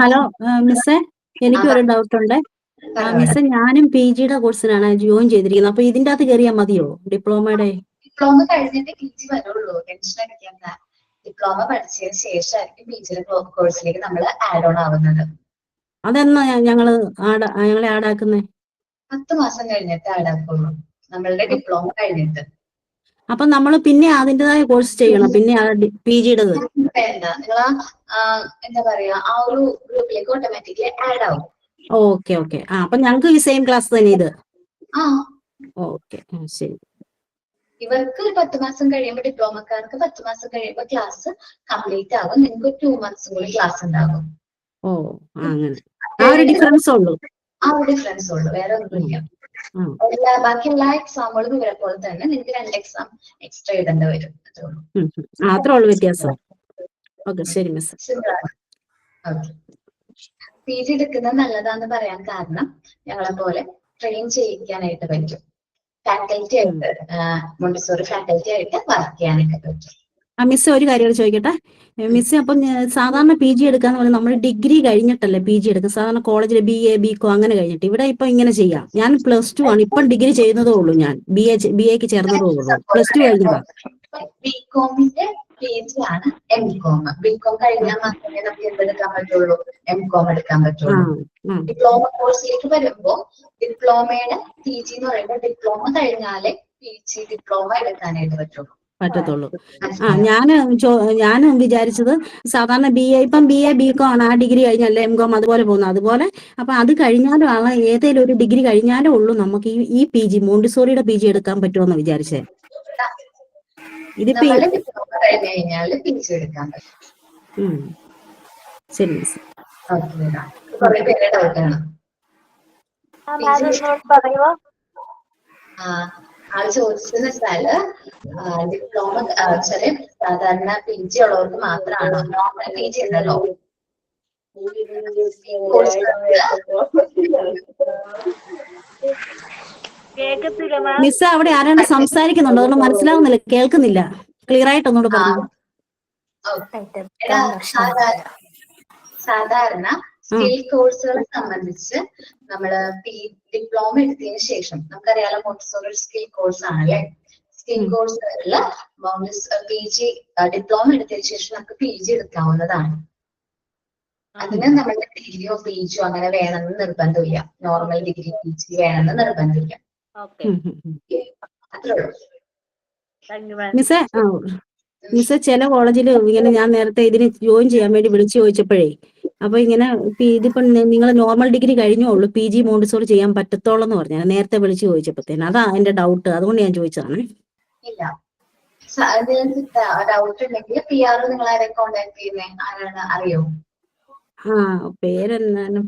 ഹലോ മിസ്സേ, എനിക്കൊരു ഡൗട്ട് ഉണ്ട് മിസ്സേ. ഞാനും PGയുടെ കോഴ്സിനാണ് ജോയിൻ ചെയ്തിരിക്കുന്നത്. അപ്പൊ ഇതിന്റെ അകത്ത് കയറിയാൽ മതിയോ? ഡിപ്ലോമയുടെ ഡിപ്ലോമ കഴിഞ്ഞിട്ട് PG വരുള്ളൂ. ടെൻഷൻ അടിക്കണ്ട. ഡിപ്ലോമ പഠിച്ചതിന് ശേഷമായിരിക്കും PGയുടെ കോഴ്സിലേക്ക് നമ്മൾ ആഡ് ഓൺ ആവുന്നത്. അതെന്നാ ഞങ്ങളെ ആഡാക്കുന്നേ? 10 മാസം കഴിഞ്ഞിട്ട് ആഡ് ആക്കുള്ളൂ, നമ്മളുടെ ഡിപ്ലോമ കഴിഞ്ഞിട്ട്. അപ്പൊ നമ്മൾ പിന്നെ അതിൻ്റെതായ കോഴ്സ് ചെയ്യണം, പിന്നെ PGയുടേത് വേണ്ട. നിങ്ങൾ എന്താ പറയാ, ആ ഒരു ഗ്രൂപ്പിലേക്ക് ഓട്ടോമാറ്റിക്കലി ആഡ് ആവും. Okay okay. അപ്പൊ ഞങ്ങൾക്ക് ഈ സെയിം ക്ലാസ് തന്നെ ഇത്? ഓക്കെ, ശരി. ഇവർക്ക് 10 മാസം കഴിയുമ്പോൾ, ഡിപ്ലോമക്കാർക്ക് 10 മാസം കഴിയുമ്പോൾ ക്ലാസ് കംപ്ലീറ്റ് ആവും. നിങ്ങൾക്ക് 2 months കൂടി ക്ലാസ് ഉണ്ടാകും. ഓ, അങ്ങനെ. ആ ഒരു ഡിഫറൻസ് ഉള്ളൂ. വേറെ ഒന്നുമില്ല. ബാക്കി എല്ലാ എക്സാമുകളും ഇവരെ പോലെ തന്നെ നിങ്ങൾക്ക് 2 എക്സാം എക്സ്ട്രാ എഴുതേണ്ടി വരും. അത്രേ ഉള്ളൂ വ്യത്യാസം. ഓക്കെ, ശരി മിസ്. PG എടുക്കുന്നത് നല്ലതാന്ന് പറയാൻ കാരണം ഞങ്ങളെ പോലെ ട്രെയിൻ ചെയ്യിക്കാനായിട്ട് പറ്റും. ഫാക്കൽറ്റി ആയിട്ട്, മോണ്ടിസോറി ഫാക്കൽറ്റി ആയിട്ട് വർക്ക് ചെയ്യാനൊക്കെ പറ്റും. മിസ് ഒരു കാര്യം ചോദിക്കട്ടെ മിസ്? അപ്പം സാധാരണ PG എടുക്കാന്ന് പറഞ്ഞാൽ നമ്മൾ ഡിഗ്രി കഴിഞ്ഞിട്ടല്ലേ PG എടുക്കുക സാധാരണ കോളേജിൽ? BA BCom അങ്ങനെ കഴിഞ്ഞിട്ട്. ഇവിടെ ഇപ്പൊ ഇങ്ങനെ ചെയ്യാം. ഞാൻ +2 ആണ്, ഇപ്പം ഡിഗ്രി ചെയ്യുന്നതേ ഉള്ളൂ. ഞാൻ BAക്ക് ചേർന്നതേ ഉള്ളൂ. +2 കഴിഞ്ഞതാ. BComന്റെ PG ആണ് MCom. BCom കഴിഞ്ഞാൽ മാത്രമേ നമുക്ക് എന്തെടുക്കാൻ പറ്റുള്ളൂ? MCom എടുക്കാൻ പറ്റുള്ളൂ. ഡിപ്ലോമ കോഴ്സിലേക്ക് വരുമ്പോ ഡിപ്ലോമയുടെ PG എന്ന് പറയുമ്പോൾ ഡിപ്ലോമ കഴിഞ്ഞാലേ PG ഡിപ്ലോമ എടുക്കാനായിട്ട് പറ്റത്തുള്ളൂ. ഞാൻ വിചാരിച്ചത് സാധാരണ ഇപ്പം BA BCom ആണ്, ആ ഡിഗ്രി കഴിഞ്ഞല്ലേ MCom അതുപോലെ പോകുന്നത്. അതുപോലെ അപ്പൊ അത് കഴിഞ്ഞാലും ഏതെങ്കിലും ഒരു ഡിഗ്രി കഴിഞ്ഞാലേ ഉള്ളൂ നമുക്ക് ഈ PG മോണ്ടിസോറിയുടെ PG എടുക്കാൻ പറ്റുമെന്ന് വിചാരിച്ചേ. ഇതിപ്പോ ശരി മിസ്. ആള് ചോദിച്ചതെന്ന് വെച്ചാല് ഡിപ്ലോമ വെച്ചാല് സാധാരണ PG ഉള്ളവർക്ക് മാത്രമാണോ? നോർമൽ PG ഉണ്ടല്ലോ. മിസ് അവിടെ ആരാണ്ട് സംസാരിക്കുന്നുണ്ടോ? അതൊന്നും മനസ്സിലാവുന്നില്ല, കേൾക്കുന്നില്ല. ക്ലിയർ ആയിട്ട് ഒന്നുകൂടെ പറഞ്ഞു. സാധാരണ സ്കിൽ കോഴ്സുകളെ സംബന്ധിച്ച് നമ്മള് ഡിപ്ലോമ എടുത്തതിന് ശേഷം നമുക്കറിയാലോ മോണ്ടിസോറി സ്കിൽ കോഴ്സ് ആണല്ലേ. സ്കിൽ കോഴ്സുകളിൽ PG ഡിപ്ലോമ എടുത്തതിന് ശേഷം നമുക്ക് PG എടുക്കാവുന്നതാണ്. അതിന് നമ്മുടെ ഡിഗ്രിയോ PGയോ അങ്ങനെ വേണമെന്ന് നിർബന്ധമില്ല. നോർമൽ ഡിഗ്രി PG വേണമെന്ന് നിർബന്ധമില്ല. അത്രേ ഉള്ളൂ. മിസ്സേ ചില കോളേജിൽ ഇങ്ങനെ ഞാൻ നേരത്തെ ഇതിന് ജോയിൻ ചെയ്യാൻ വേണ്ടി വിളിച്ചു ചോദിച്ചപ്പോഴേ അപ്പൊ ഇങ്ങനെ ഇതിപ്പോ നിങ്ങൾ നോർമൽ ഡിഗ്രി കഴിഞ്ഞോളൂ PG മോണ്ടിസോറി ചെയ്യാൻ പറ്റത്തോളം എന്ന് പറഞ്ഞു നേരത്തെ വിളിച്ചു ചോദിച്ചപ്പോഴത്തേന്. അതാ എന്റെ ഡൗട്ട്, അതുകൊണ്ട് ഞാൻ ചോദിച്ചതാണ്. ഇല്ല, ഡൗട്ട് ഉണ്ടെങ്കിൽ PR നിങ്ങൾ ആരെ കോണ്ടാക്ട് ചെയ്യുന്നേ, ആരാണ് അറിയോ?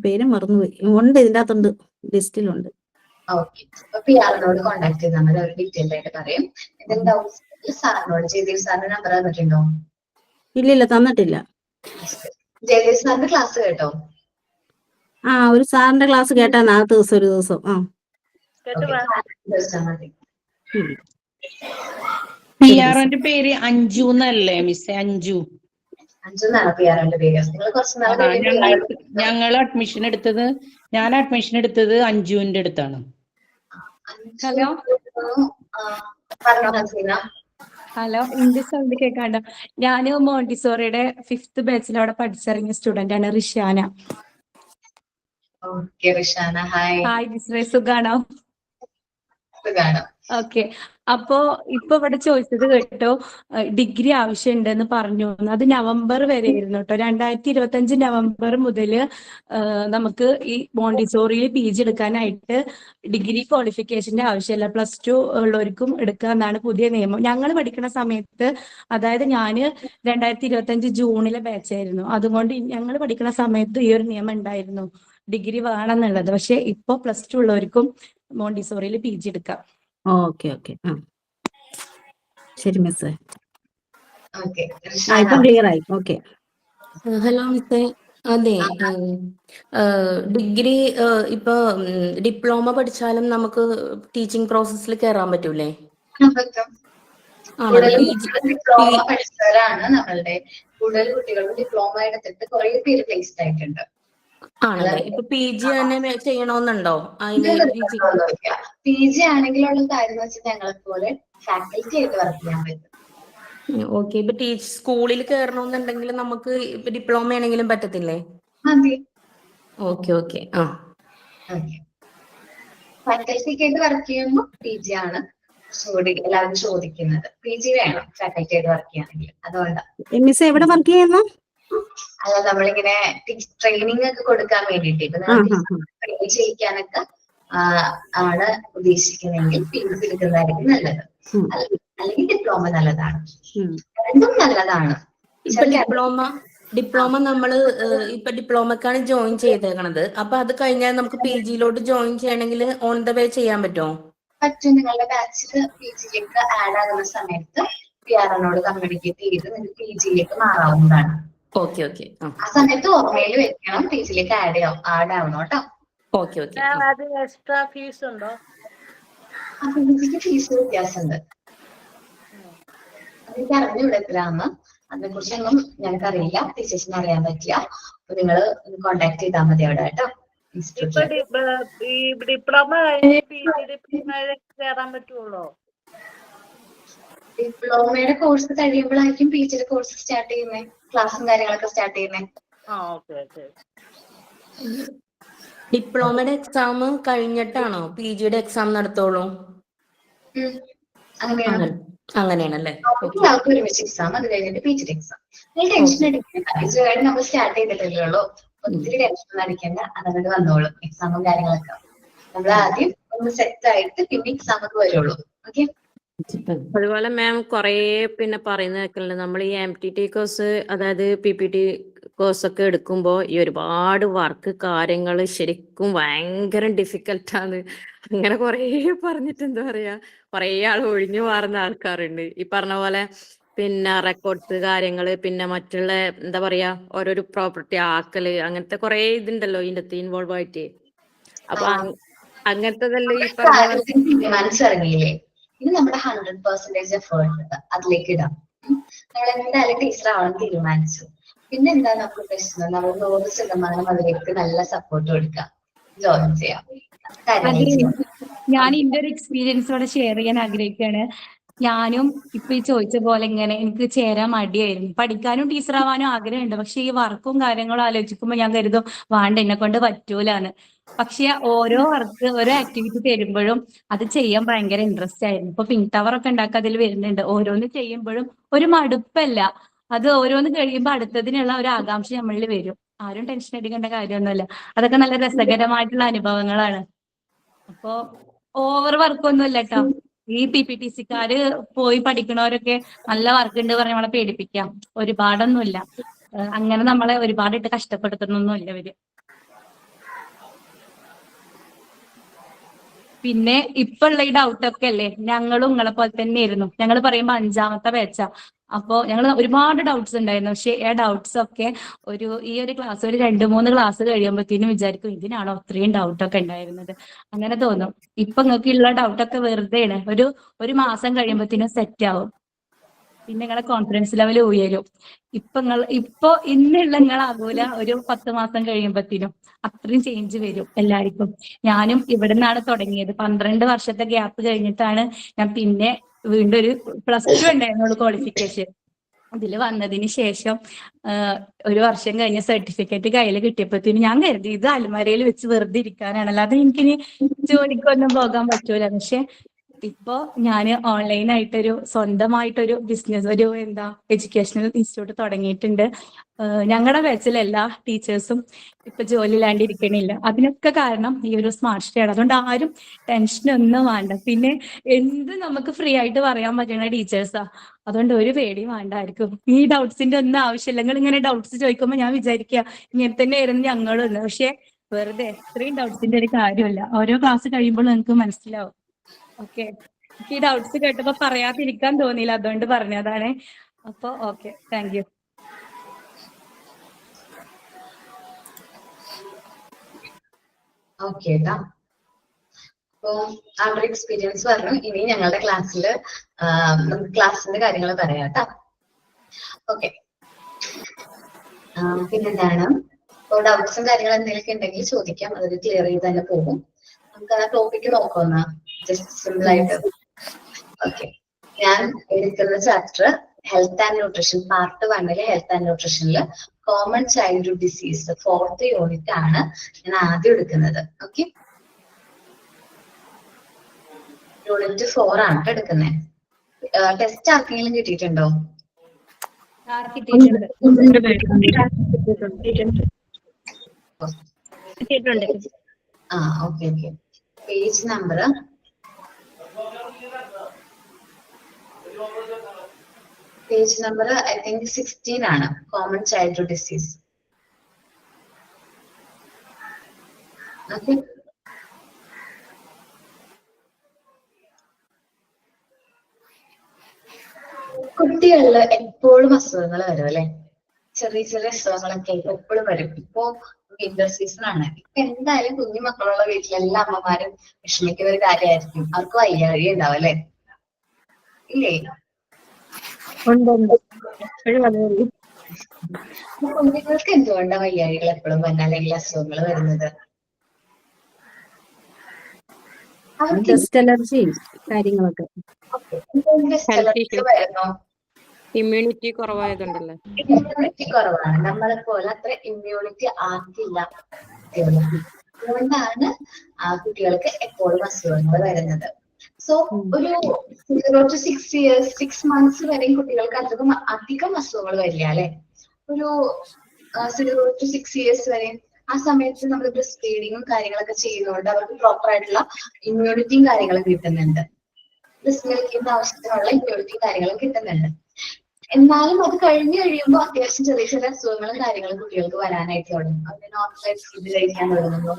പേര് മറന്നുപോയി. ഉണ്ട്, ഇതിന്റെ അകത്തുണ്ട്, ലിസ്റ്റിലുണ്ട്. ഓക്കെ, PR-നോട് കോണ്ടാക്ട് ചെയ്താൽ മതി. ഒരു ഡീറ്റെയിൽ ആയിട്ട് പറയും. എന്തെങ്കിലും ഡൗട്ട്സ് സാറിനോട് ജയദേവ് സാറിന്റെ നമ്പർ തന്നിട്ടുണ്ടോ? ഇല്ല, തന്നിട്ടില്ല. ജയദേവ് സാറിന്റെ ക്ലാസ് കേട്ടോ? ഒരു സാറിന്റെ ക്ലാസ് കേട്ടാ ആ ദിവസം ഒരു ദിവസം മതി. PR-ന്റെ പേര് അഞ്ജു എന്നല്ലേ മിസ്സേ? അഞ്ജു എന്നാണ് PR-ന്റെ പേര്. നിങ്ങൾ കുറച്ച് നാൾ ഞാൻ അഡ്മിഷൻ എടുത്തത് അഞ്ജുവിന്റെ അടുത്താണ്. ഹലോ ഹലോ, എന്റെ സൗണ്ട് കേൾക്കാണ്ടോ? ഞാന് മോണ്ടിസോറിയുടെ 5th ബാച്ചിൽ അവിടെ പഠിച്ചിറങ്ങിയ സ്റ്റുഡന്റ് ആണ്, റിഷാന. ഹായ് മിസ്സേ, സുഖാണോ? ഓക്കെ, അപ്പോ ഇപ്പൊ ഇവിടെ ചോദിച്ചത് കേട്ടോ, ഡിഗ്രി ആവശ്യമുണ്ടെന്ന് പറഞ്ഞു. അത് നവംബർ വരെ ആയിരുന്നു കേട്ടോ. 2025 നവംബർ മുതൽ നമുക്ക് ഈ മോണ്ടിസോറിയിൽ PG എടുക്കാനായിട്ട് ഡിഗ്രി ക്വാളിഫിക്കേഷന്റെ ആവശ്യമില്ല, +2 ഉള്ളവർക്കും എടുക്കാന്നാണ് പുതിയ നിയമം. ഞങ്ങൾ പഠിക്കുന്ന സമയത്ത്, അതായത് ഞാന് 2025 ജൂണിലെ ബാച്ചായിരുന്നു. അതുകൊണ്ട് ഞങ്ങൾ പഠിക്കുന്ന സമയത്ത് ഈ ഒരു നിയമം ഉണ്ടായിരുന്നു, ഡിഗ്രി വേണമെന്നുള്ളത്. പക്ഷെ ഇപ്പൊ +2 ഉള്ളവർക്കും മോണ്ടിസോറിയിൽ PG എടുക്കാം. ഓക്കെ, ശരി മിസ്സേ. ഇപ്പം ക്ലിയർ ആയി. ഓക്കെ. ഹലോ മിസ്സേ, അതെ, ഡിഗ്രി ഇപ്പൊ ഡിപ്ലോമ പഠിച്ചാലും നമുക്ക് ടീച്ചിങ് പ്രോസസ്സിൽ കയറാൻ പറ്റൂലേ? ഡിപ്ലോമ പഠിച്ചവരാണ് നമ്മളുടെ കൂടുതൽ കുട്ടികളും ഡിപ്ലോമ എടുത്തിട്ട് കുറെ പേര് പ്ലേസ്ഡ് ആയിട്ടുണ്ട്. ആണല്ലേ? ഇപ്പൊ PG തന്നെ ചെയ്യണമെന്നുണ്ടോ? PG ആണെങ്കിലുള്ള കാര്യം എന്ന് വെച്ചാൽ ഞങ്ങളെ പോലെ ഫാക്കൽറ്റി ആയിട്ട് വർക്ക് ചെയ്യാൻ പറ്റും. ഓക്കെ, ഇപ്പൊ സ്കൂളിൽ കയറണമെന്നുണ്ടെങ്കിൽ നമുക്ക് ഇപ്പൊ ഡിപ്ലോമ ആണെങ്കിലും പറ്റത്തില്ലേ? ഓക്കെ. ഫാക്കൽറ്റിക്ക് ആയിട്ട് വർക്ക് ചെയ്യുമ്പോൾ PG ആണ് എല്ലാവരും ചോദിക്കുന്നത്. PG വേണം ഫാക്കൽറ്റി ആയിട്ട് വർക്ക് ചെയ്യാണെങ്കിൽ. അതുകൊണ്ടാണ്. മിസ്സേ എവിടെ വർക്ക് ചെയ്യുന്നു? അല്ല, നമ്മളിങ്ങനെ ട്രെയിനിങ് ഒക്കെ കൊടുക്കാൻ വേണ്ടിട്ട് ട്രെയിൻ ചെയ്യിക്കാനൊക്കെ ആണ് ഉദ്ദേശിക്കുന്നെങ്കിൽ PG എടുക്കുന്നതായിരിക്കും നല്ലത്. അല്ലെങ്കിൽ ഡിപ്ലോമ നല്ലതാണ്. രണ്ടും നല്ലതാണ്. ഡിപ്ലോമ നമ്മള് ഇപ്പൊ ഡിപ്ലോമക്കാണ് ജോയിൻ ചെയ്തേക്കണത്. അപ്പൊ അത് കഴിഞ്ഞാൽ നമുക്ക് PG-ലോട്ട് ജോയിൻ ചെയ്യണമെങ്കിൽ ഓൺ ദ വേ ചെയ്യാൻ പറ്റുമോ? പറ്റും. നിങ്ങളുടെ ബാച്ചിൽ PG-ലേക്ക് ആഡ് ആകുന്ന സമയത്ത് PR-നോട് കമ്മ്യൂണിക്കേറ്റ് ചെയ്ത് നിങ്ങൾക്ക് PG-ലേക്ക് മാറാവുന്നതാണ്. ഓക്കെ. ആ സമയത്ത് ഓർമ്മയിൽ വെക്കണം, PG-ലേക്ക് ആഡ് ആവണം കേട്ടോ. ഓക്കെ. അത് എക്സ്ട്രാ ഫീസ് ഉണ്ടോ? PG-ക്ക് ഫീസ് വ്യത്യാസമുണ്ട്. അതെനിക്ക് അറിഞ്ഞൂടത്തില്ലാന്ന്, അതിനെ കുറിച്ചൊന്നും ഞങ്ങൾക്കറിയില്ല, ടീച്ചേഴ്സിന് അറിയാൻ പറ്റില്ല. അപ്പൊ നിങ്ങള് കോണ്ടാക്ട് ചെയ്താൽ മതി അവിടെ കേട്ടോ. ഡിപ്ലോമ കഴിഞ്ഞ് PG ഡിപ്ലോമയിലേക്ക് കയറാൻ പറ്റുള്ളൂ? ഡിപ്ലോമയുടെ കോഴ്സ് കഴിയുമ്പോഴായിരിക്കും PG-യുടെ കോഴ്സ് സ്റ്റാർട്ട് ചെയ്യുന്നത്, ക്ലാസ്സും കാര്യങ്ങളൊക്കെ സ്റ്റാർട്ട് ചെയ്യുന്നത്. ഡിപ്ലോമയുടെ എക്സാം കഴിഞ്ഞിട്ടാണോ PG-യുടെ എക്സാം നടത്തോളൂ? അങ്ങനെയാണല്ലേ? ഒരുമിച്ച് എക്സാം, അത് കഴിഞ്ഞിട്ട് PG-യുടെ എക്സാം. നിങ്ങൾ ടെൻഷൻ അടിക്കണ്ട, PG കഴിഞ്ഞ് നമ്മൾ സ്റ്റാർട്ട് ചെയ്തിട്ടല്ലേ ഉള്ളൂ. ഒത്തിരി ടെൻഷൻ അടിക്കണ്ട, അതങ്ങോട്ട് വന്നോളും. എക്സാമും കാര്യങ്ങളൊക്കെ നമ്മൾ ആദ്യം ഒന്ന് സെറ്റ് ആയിട്ട് പിന്നെ എക്സാം ഒക്കെ വരുള്ളൂ. ഓക്കെ. അതുപോലെ മാം കുറേ പിന്നെ പറയുന്ന കേൾക്കലുണ്ട്, നമ്മൾ ഈ MTT കോഴ്സ് അതായത് PPT കോഴ്സ് ഒക്കെ എടുക്കുമ്പോൾ ഈ ഒരുപാട് വർക്ക് കാര്യങ്ങൾ ശരിക്കും ഭയങ്കര ഡിഫിക്കൽട്ടാണ്. അങ്ങനെ കുറേ പറഞ്ഞിട്ട് എന്താ പറയാ, കുറേ ആൾ ഒഴിഞ്ഞു മാറുന്ന ആൾക്കാരുണ്ട്. ഈ പറഞ്ഞ പോലെ പിന്നെ റെക്കോർഡ്സ് കാര്യങ്ങള്, പിന്നെ മറ്റുള്ള എന്താ പറയാ ഓരോരോ പ്രോപ്പർട്ടി ആക്കല്, അങ്ങനത്തെ കുറേ ഇതുണ്ടല്ലോ ഇതിന്റെ അകത്ത് ഇൻവോൾവ് ആയിട്ട്. അപ്പൊ അങ്ങനത്തതല്ലേ ഈ പറഞ്ഞ മനസ്സിറങ്ങിയില്ലേ? ഇത് നമ്മുടെ 100% എഫേർട്ട് അതിലേക്ക് ഇടാം. നമ്മൾ എന്തായാലും ടീച്ചർ ആവാൻ തീരുമാനിച്ചു. പിന്നെ എന്താ നമുക്ക് പ്രശ്നം, നമ്മൾ 100% അതിലേക്ക് നല്ല സപ്പോർട്ട് കൊടുക്കാം, ജോയിൻ ചെയ്യാം. ഞാൻ എന്റെ ഒരു എക്സ്പീരിയൻസ് ഇവിടെ ഷെയർ ചെയ്യാൻ ആഗ്രഹിക്കുകയാണ്. ഞാനും ഇപ്പൊ ഈ ചോദിച്ച പോലെ ഇങ്ങനെ എനിക്ക് ചേരാൻ മടിയായിരുന്നു. പഠിക്കാനും ടീച്ചർ ആവാനും ആഗ്രഹമുണ്ട്. പക്ഷെ ഈ വർക്കും കാര്യങ്ങളും ആലോചിക്കുമ്പോൾ ഞാൻ കരുതും വേണ്ട, എന്നെ കൊണ്ട് പറ്റൂലാന്ന്. പക്ഷെ ഓരോ ഓരോ ആക്ടിവിറ്റി തരുമ്പോഴും അത് ചെയ്യാൻ ഭയങ്കര ഇൻട്രസ്റ്റ് ആയിരുന്നു. ഇപ്പൊ പിങ്ക് ടവർ ഒക്കെ ഉണ്ടാക്കുക അതിൽ വരുന്നുണ്ട്. ഓരോന്ന് ചെയ്യുമ്പോഴും ഒരു മടുപ്പല്ല. അത് ഓരോന്ന് കഴിയുമ്പോൾ അടുത്തതിനുള്ള ഒരു ആകാംക്ഷ നമ്മളിൽ വരും. ആരും ടെൻഷൻ അടിക്കേണ്ട കാര്യമൊന്നുമല്ല. അതൊക്കെ നല്ല രസകരമായിട്ടുള്ള അനുഭവങ്ങളാണ്. അപ്പൊ ഓവർ വർക്കൊന്നും ഇല്ല കേട്ടോ. ഈ PPTCക്കാര് പോയി പഠിക്കണവരൊക്കെ നല്ല വർക്ക് ഉണ്ട് പറഞ്ഞ് നമ്മളെ പേടിപ്പിക്കാം. ഒരുപാടൊന്നുമില്ല. അങ്ങനെ നമ്മളെ ഒരുപാടിട്ട് കഷ്ടപ്പെടുത്തുന്നൊന്നുമില്ല ഇവര്. പിന്നെ ഇപ്പൊ ഉള്ള ഈ ഡൗട്ടൊക്കെ അല്ലേ, ഞങ്ങളും നിങ്ങളെ പോലെ തന്നെയായിരുന്നു. ഞങ്ങൾ പറയുമ്പോ 5ാമത്തെ ബാച്ചാ. അപ്പോ ഞങ്ങൾ ഒരുപാട് ഡൗട്ട്സ് ഉണ്ടായിരുന്നു. പക്ഷെ ആ ഡൗട്ട്സ് ഒക്കെ ഈ ഒരു ക്ലാസ് ഒരു 2-3 ക്ലാസ് കഴിയുമ്പോഴത്തേനും വിചാരിക്കും ഇതിനാണോ അത്രയും ഡൗട്ടൊക്കെ ഉണ്ടായിരുന്നത്, അങ്ങനെ തോന്നും. ഇപ്പൊ നിങ്ങൾക്ക് ഉള്ള ഡൗട്ടൊക്കെ വെറുതെയാണ്. ഒരു മാസം കഴിയുമ്പോഴത്തേനും സെറ്റ് ആവും. പിന്നെ നിങ്ങളെ കോൺഫിഡൻസ് ലെവൽ ഉയരും. ഇപ്പൊ ഇന്നുള്ള നിങ്ങളാകൂല ഒരു 10 മാസം കഴിയുമ്പോഴത്തേനും അത്രയും ചേഞ്ച് വരും എല്ലാവർക്കും. ഞാനും ഇവിടെ നിന്നാണ് തുടങ്ങിയത്. 12 വർഷത്തെ ഗ്യാപ്പ് കഴിഞ്ഞിട്ടാണ് ഞാൻ പിന്നെ വീണ്ടും ഒരു +2 ഉണ്ടായിരുന്നുള്ളൂ ക്വാളിഫിക്കേഷൻ. ഇതിൽ വന്നതിന് ശേഷം 1 വർഷം കഴിഞ്ഞ് സർട്ടിഫിക്കറ്റ് കയ്യിൽ കിട്ടിയപ്പോഴത്തേനും ഞാൻ കരുതി ഇത് അലമാരയിൽ വെച്ച് വെറുതെ ഇരിക്കാനാണ്, അല്ലാതെ എനിക്കിനി ജോലിക്കൊന്നും പോകാൻ പറ്റൂല. പക്ഷെ ഇപ്പോ ഞാൻ ഓൺലൈനായിട്ടൊരു സ്വന്തമായിട്ടൊരു ബിസിനസ്, എഡ്യൂക്കേഷണൽ ഇൻസ്റ്റിറ്റ്യൂട്ട് തുടങ്ങിയിട്ടുണ്ട്. ഞങ്ങളുടെ ബാച്ചിലെ എല്ലാ ടീച്ചേഴ്സും ഇപ്പൊ ജോലി ഇല്ലാണ്ട് ഇരിക്കണില്ല. അതിനൊക്കെ കാരണം ഈ ഒരു സ്മാർട്ട് സ്റ്റഡി ആണ്. അതുകൊണ്ട് ആരും ടെൻഷനൊന്നും വേണ്ട. പിന്നെ എന്ത് നമുക്ക് ഫ്രീ ആയിട്ട് പറയാൻ പറ്റുന്ന ടീച്ചേഴ്സാ. അതുകൊണ്ട് ഒരു പേടിയും വേണ്ടായിരിക്കും. ഈ ഡൗട്ട്സിന്റെ ഒന്നും ആവശ്യമില്ല. നിങ്ങൾ ഇങ്ങനെ ഡൗട്ട്സ് ചോദിക്കുമ്പോൾ ഞാൻ വിചാരിക്കുക ഇങ്ങനെ തന്നെ ആയിരുന്നു ഞങ്ങളും. പക്ഷെ വെറുതെ ഇത്രയും ഡൗട്ട്സിന്റെ ഒരു കാര്യമില്ല. ഓരോ ക്ലാസ് കഴിയുമ്പോൾ നിങ്ങൾക്ക് മനസ്സിലാവും. ഓക്കെ, എനിക്ക് ഈ ഡൗട്ട്സ് കേട്ടപ്പോ പറയാതിരിക്കാൻ തോന്നിയില്ല, അതുകൊണ്ട് പറഞ്ഞതാണ്. അപ്പൊ ഓക്കെ, താങ്ക് യു. ഓക്കെ ട്ടാ. അപ്പൊ അവരുടെ എക്സ്പീരിയൻസ് പറഞ്ഞു. ഇനി ഞങ്ങളുടെ ക്ലാസ്സിന്റെ കാര്യങ്ങൾ പറയാം കേട്ടോ. ഓക്കെ, പിന്നെന്താണ്, ഇപ്പോൾ ഡൗട്ട്സും കാര്യങ്ങളും എന്തെങ്കിലും ഉണ്ടെങ്കിൽ ചോദിക്കാം, അതൊരു ക്ലിയർ ചെയ്ത് തന്നെ പോകും. നമുക്ക് ആ ടോപ്പിക്ക് നോക്കാവുന്ന ജസ്റ്റ് സിമ്പിൾ ആയിട്ട്. ഓക്കെ, ഞാൻ എടുക്കുന്ന chapter health and nutrition, part 1 health and ന്യൂട്രീഷനിൽ common childhood disease 4th unit ആണ് ഞാൻ ആദ്യം എടുക്കുന്നത്. ഓക്കെ, യൂണിറ്റ് 4 ആണ് എടുക്കുന്നത്. ടെസ്റ്റ് ആർക്കെങ്കിലും കിട്ടിയിട്ടുണ്ടോ? Okay okay. Page number I think 16 ആണ്, കോമൺ ചൈൽഡ്ഹുഡ് ഡിസീസ്. ഓക്കെ, കുട്ടികളിൽ എപ്പോഴും അസുഖങ്ങൾ വരും അല്ലെ, ചെറിയ ചെറിയ അസുഖങ്ങളൊക്കെ എപ്പോഴും വരും. ഇപ്പോ വിന്റർ സീസൺ ആണ്. ഇപ്പൊ എന്തായാലും കുഞ്ഞു മക്കളുള്ള വീട്ടിലെല്ലാ അമ്മമാരും വിഷമിക്കുന്ന ഒരു കാര്യമായിരിക്കും, അവർക്ക് വയ്യാഴി ഉണ്ടാവും അല്ലെ, ഇല്ലേ? കുഞ്ഞുങ്ങൾക്ക് എന്തുകൊണ്ടാണ് വയ്യാഴികൾ എപ്പോഴും വന്ന അല്ലെങ്കിൽ അസുഖങ്ങൾ വരുന്നത്? ഡസ്റ്റ് അലർജി കാര്യങ്ങളൊക്കെ. ഇമ്മ്യൂണിറ്റി കുറവായതുണ്ടല്ലേ. ഇമ്മ്യൂണിറ്റി കുറവാണ്, നമ്മളെ പോലെ അത്ര ഇമ്മ്യൂണിറ്റി ആക്കില്ല. അതുകൊണ്ടാണ് കുട്ടികൾക്ക് എപ്പോഴും അസുഖങ്ങൾ വരുന്നത്. സോ ഒരു 0 to 6 months വരെയും കുട്ടികൾക്ക് അധികം അസുഖങ്ങൾ വരില്ല അല്ലെ. ഒരു 0 to 6 years വരെ ആ സമയത്ത് നമ്മൾ ബ്രസ്റ്റ് ഫീഡിങ്ങും കാര്യങ്ങളൊക്കെ ചെയ്യുന്നതുകൊണ്ട് അവർക്ക് പ്രോപ്പർ ആയിട്ടുള്ള ഇമ്മ്യൂണിറ്റിയും കാര്യങ്ങളും കിട്ടുന്നുണ്ട്. ബ്രസ്റ്റ് മിൽക്കിന്റെ ആവശ്യത്തിനുള്ള ഇമ്മ്യൂണിറ്റിയും കാര്യങ്ങളും കിട്ടുന്നുണ്ട്. എന്നാലും അത് കഴിഞ്ഞു കഴിയുമ്പോൾ അത്യാവശ്യം ചെറിയ ചെറിയ അസുഖങ്ങളും കാര്യങ്ങളും കുട്ടികൾക്ക് വരാനായിട്ട് തുടങ്ങും. അവർ നോർമലായിട്ട് ഫുഡ് കഴിക്കാൻ തുടങ്ങുമ്പോൾ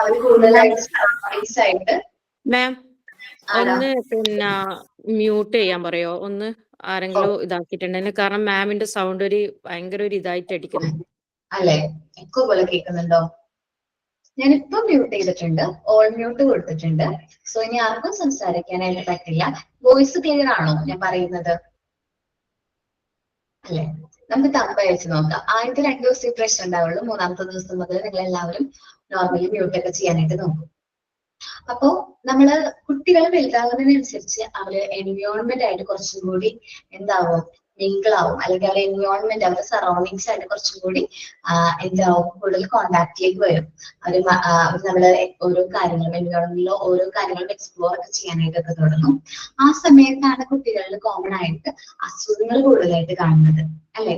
അവർ കൂടുതലായിട്ട് മാം ഒന്ന് പിന്നെ മ്യൂട്ട് ചെയ്യാൻ പറയോ? ഒന്ന് ആരെങ്കിലും ഇതാക്കിയിട്ടുണ്ടെങ്കിൽ, കാരണം മാമിന്റെ സൗണ്ട് ഭയങ്കര ഒരു ഇതായിട്ട് അടിക്കുന്നത് അല്ലെ, എക്കോ പോലെ കേൾക്കുന്നുണ്ടോ? ഞാനിപ്പോ മ്യൂട്ട് ചെയ്തിട്ടുണ്ട്, ഓൾ മ്യൂട്ട് കൊടുത്തിട്ടുണ്ട്. സോ ഇനി ആർക്കും സംസാരിക്കാനായിട്ട് പറ്റില്ല. വോയിസ് ക്ലിയർ ആണോ ഞാൻ പറയുന്നത്? അല്ലെ? നമുക്ക് തമ്പ് അയച്ചു നോക്കാം. ആദ്യത്തെ 2 ദിവസം പ്രശ്നം ഉണ്ടാവുള്ളൂ. 3ാമത്തെ ദിവസം മുതൽ നിങ്ങൾ എല്ലാവരും നോർമലി മ്യൂട്ട് ഒക്കെ ചെയ്യാനായിട്ട് നോക്കും. അപ്പോ നമ്മള് കുട്ടികൾ വലുതാകുന്നതിനനുസരിച്ച് അവര് എൻവയോൺമെന്റ് ആയിട്ട് കുറച്ചും കൂടി എന്താവും, മിങ്കിളാവും, അല്ലെങ്കിൽ അവരുടെ എൻവയോൺമെന്റ്, അവരുടെ സറൗണ്ടിങ്സ് ആയിട്ട് കുറച്ചും കൂടി എന്താവും, കൂടുതൽ കോണ്ടാക്റ്റിലേക്ക് വരും. അവര് നമ്മള് ഓരോ കാര്യങ്ങളും എൻവയോൺമെന്റിലോ ഓരോ കാര്യങ്ങളും എക്സ്പ്ലോർ ഒക്കെ ചെയ്യാനായിട്ടൊക്കെ തുടങ്ങും. ആ സമയത്താണ് കുട്ടികളിൽ കോമൺ ആയിട്ട് അസുഖങ്ങൾ കൂടുതലായിട്ട് കാണുന്നത്, അല്ലെ?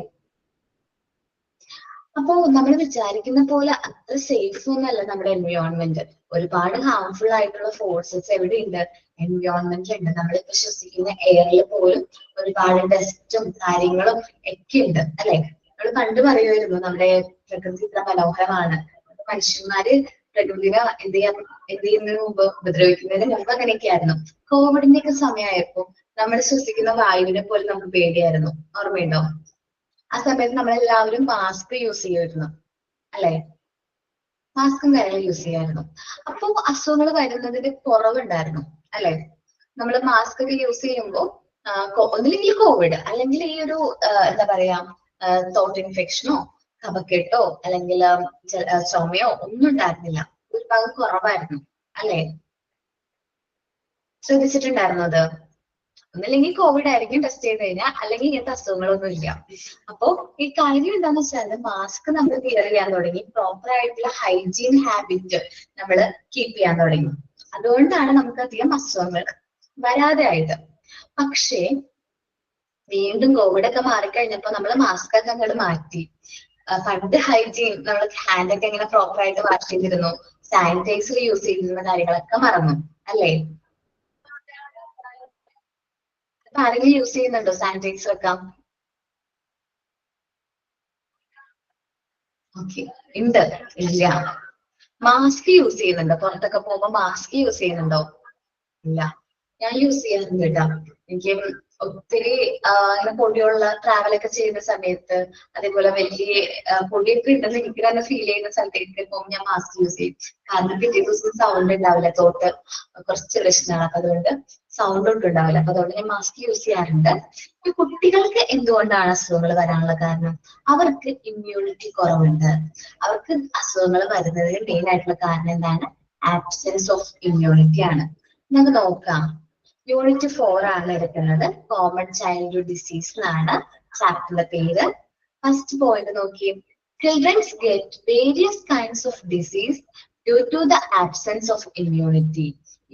അപ്പോ നമ്മൾ വിചാരിക്കുന്ന പോലെ അത്ര സേഫ് ഒന്നല്ല നമ്മുടെ എൻവയോൺമെന്റ്. ഒരുപാട് ഹാർംഫുൾ ആയിട്ടുള്ള ഫോഴ്സസ് എവിടെയുണ്ട്? എൻവയോൺമെന്റിലുണ്ട്. നമ്മളിപ്പോ ശ്വസിക്കുന്ന എയറിൽ പോലും ഒരുപാട് ഡസ്റ്റും കാര്യങ്ങളും ഒക്കെ ഉണ്ട്, അല്ലെ? നമ്മൾ പണ്ട് പറയുമായിരുന്നു നമ്മുടെ പ്രകൃതി ഇത്ര മനോഹരമാണ്, മനുഷ്യന്മാര് പ്രകൃതിനെ എന്ത് ചെയ്യുന്നതിന് മുമ്പ്, ഉപദ്രവിക്കുന്നതിന് മുമ്പ് അങ്ങനെയൊക്കെയായിരുന്നു. കോവിഡിന്റെ ഒക്കെ സമയമായപ്പോ നമ്മൾ ശ്വസിക്കുന്ന വായുവിനെ പോലും നമുക്ക് പേടിയായിരുന്നു, ഓർമ്മയുണ്ടോ? ആ സമയത്ത് നമ്മളെല്ലാവരും മാസ്ക് യൂസ് ചെയ്യുമായിരുന്നു, അല്ലെ? മാസ്കും കാര്യങ്ങളും യൂസ് ചെയ്യായിരുന്നു. അപ്പൊ അസുഖങ്ങൾ വരുന്നതിന് കുറവുണ്ടായിരുന്നു, അല്ലെ? നമ്മൾ മാസ്ക് ഒക്കെ യൂസ് ചെയ്യുമ്പോൾ ഒന്നില്ലെങ്കിൽ കോവിഡ്, അല്ലെങ്കിൽ ഈ ഒരു എന്താ പറയാ തോട്ട് ഇൻഫെക്ഷനോ കഫക്കെട്ടോ അല്ലെങ്കിൽ ചുമയോ ഒന്നും ഉണ്ടായിരുന്നില്ല. ഒരു ഭാഗം കുറവായിരുന്നു, അല്ലെ? ശ്രദ്ധിച്ചിട്ടുണ്ടായിരുന്നു അത്? ഒന്നില്ലെങ്കിൽ കോവിഡ് ആയിരിക്കും ടെസ്റ്റ് ചെയ്ത് കഴിഞ്ഞാൽ, അല്ലെങ്കിൽ ഇങ്ങനത്തെ അസുഖങ്ങളൊന്നും ഇല്ല. അപ്പോ ഈ കാര്യം എന്താന്ന് വെച്ചാൽ മാസ്ക് നമ്മൾ വിയർ ചെയ്യാൻ തുടങ്ങി, പ്രോപ്പർ ആയിട്ടുള്ള ഹൈജീൻ ഹാബിറ്റ് നമ്മൾ കീപ്പ് ചെയ്യാൻ തുടങ്ങി. അതുകൊണ്ടാണ് നമുക്ക് അധികം അസുഖങ്ങൾ വരാതെ ആയത്. പക്ഷേ വീണ്ടും കോവിഡ് ഒക്കെ മാറിക്കഴിഞ്ഞപ്പോ നമ്മൾ മാസ്ക് ഒക്കെ അങ്ങോട്ട് മാറ്റി. പണ്ട് ഹൈജീൻ, നമ്മൾ ഹാൻഡ് ഒക്കെ എങ്ങനെ പ്രോപ്പർ ആയിട്ട് വാഷ് ചെയ്തിരുന്നു, സാനിറ്റൈസർ യൂസ് ചെയ്തിരുന്ന കാര്യങ്ങളൊക്കെ മറന്നു, അല്ലേ? ആരെങ്കിലും യൂസ് ചെയ്യുന്നുണ്ടോ സാനിറ്റൈസർ ഒക്കെ? ഓക്കെ, ഉണ്ട്, ഇല്ല. മാസ്ക് യൂസ് ചെയ്യുന്നുണ്ടോ? പുറത്തൊക്കെ പോകുമ്പോ മാസ്ക് യൂസ് ചെയ്യുന്നുണ്ടോ? ഇല്ല. ഞാൻ യൂസ് ചെയ്യാറുണ്ട് കേട്ടോ. എനിക്ക് ഒത്തിരി ഇങ്ങനെ പൊടിയുള്ള ട്രാവലൊക്കെ ചെയ്യുന്ന സമയത്ത്, അതേപോലെ വലിയ പൊടിയൊക്കെ ഉണ്ടെന്ന് എനിക്ക് തന്നെ ഫീൽ ചെയ്യുന്ന സ്ഥലത്തേക്ക് പോകുമ്പോൾ ഞാൻ മാസ്ക് യൂസ് ചെയ്യും. കാരണം പിറ്റേ ദിവസം സൗണ്ട് ഉണ്ടാവില്ല, തോട്ട് കുറച്ച് പ്രശ്നമാണ്. അപ്പൊ അതുകൊണ്ട് സൗണ്ട് ഒട്ടും ഉണ്ടാവില്ല. അപ്പൊ അതുകൊണ്ട് ഞാൻ മാസ്ക് യൂസ് ചെയ്യാറുണ്ട്. ഈ കുട്ടികൾക്ക് എന്തുകൊണ്ടാണ് അസുഖങ്ങൾ വരാനുള്ള കാരണം? അവർക്ക് ഇമ്മ്യൂണിറ്റി കുറവുണ്ട്. അവർക്ക് അസുഖങ്ങൾ വരുന്നതിന് മെയിൻ ആയിട്ടുള്ള കാരണം എന്താണ്? ആബ്സെൻസ് ഓഫ് ഇമ്മ്യൂണിറ്റി ആണ്. നമുക്ക് നോക്കാം. യൂണിറ്റ് 4 ആണ് എടുക്കുന്നത്. കോമൺ ചൈൽഡ്ഹുഡ് ഡിസീസ് എന്നാണ് ചാപ്റ്ററിന്റെ പേര്. ഫസ്റ്റ് പോയിന്റ് നോക്കിയേ. Children's get various kinds of disease due to the absence of immunity.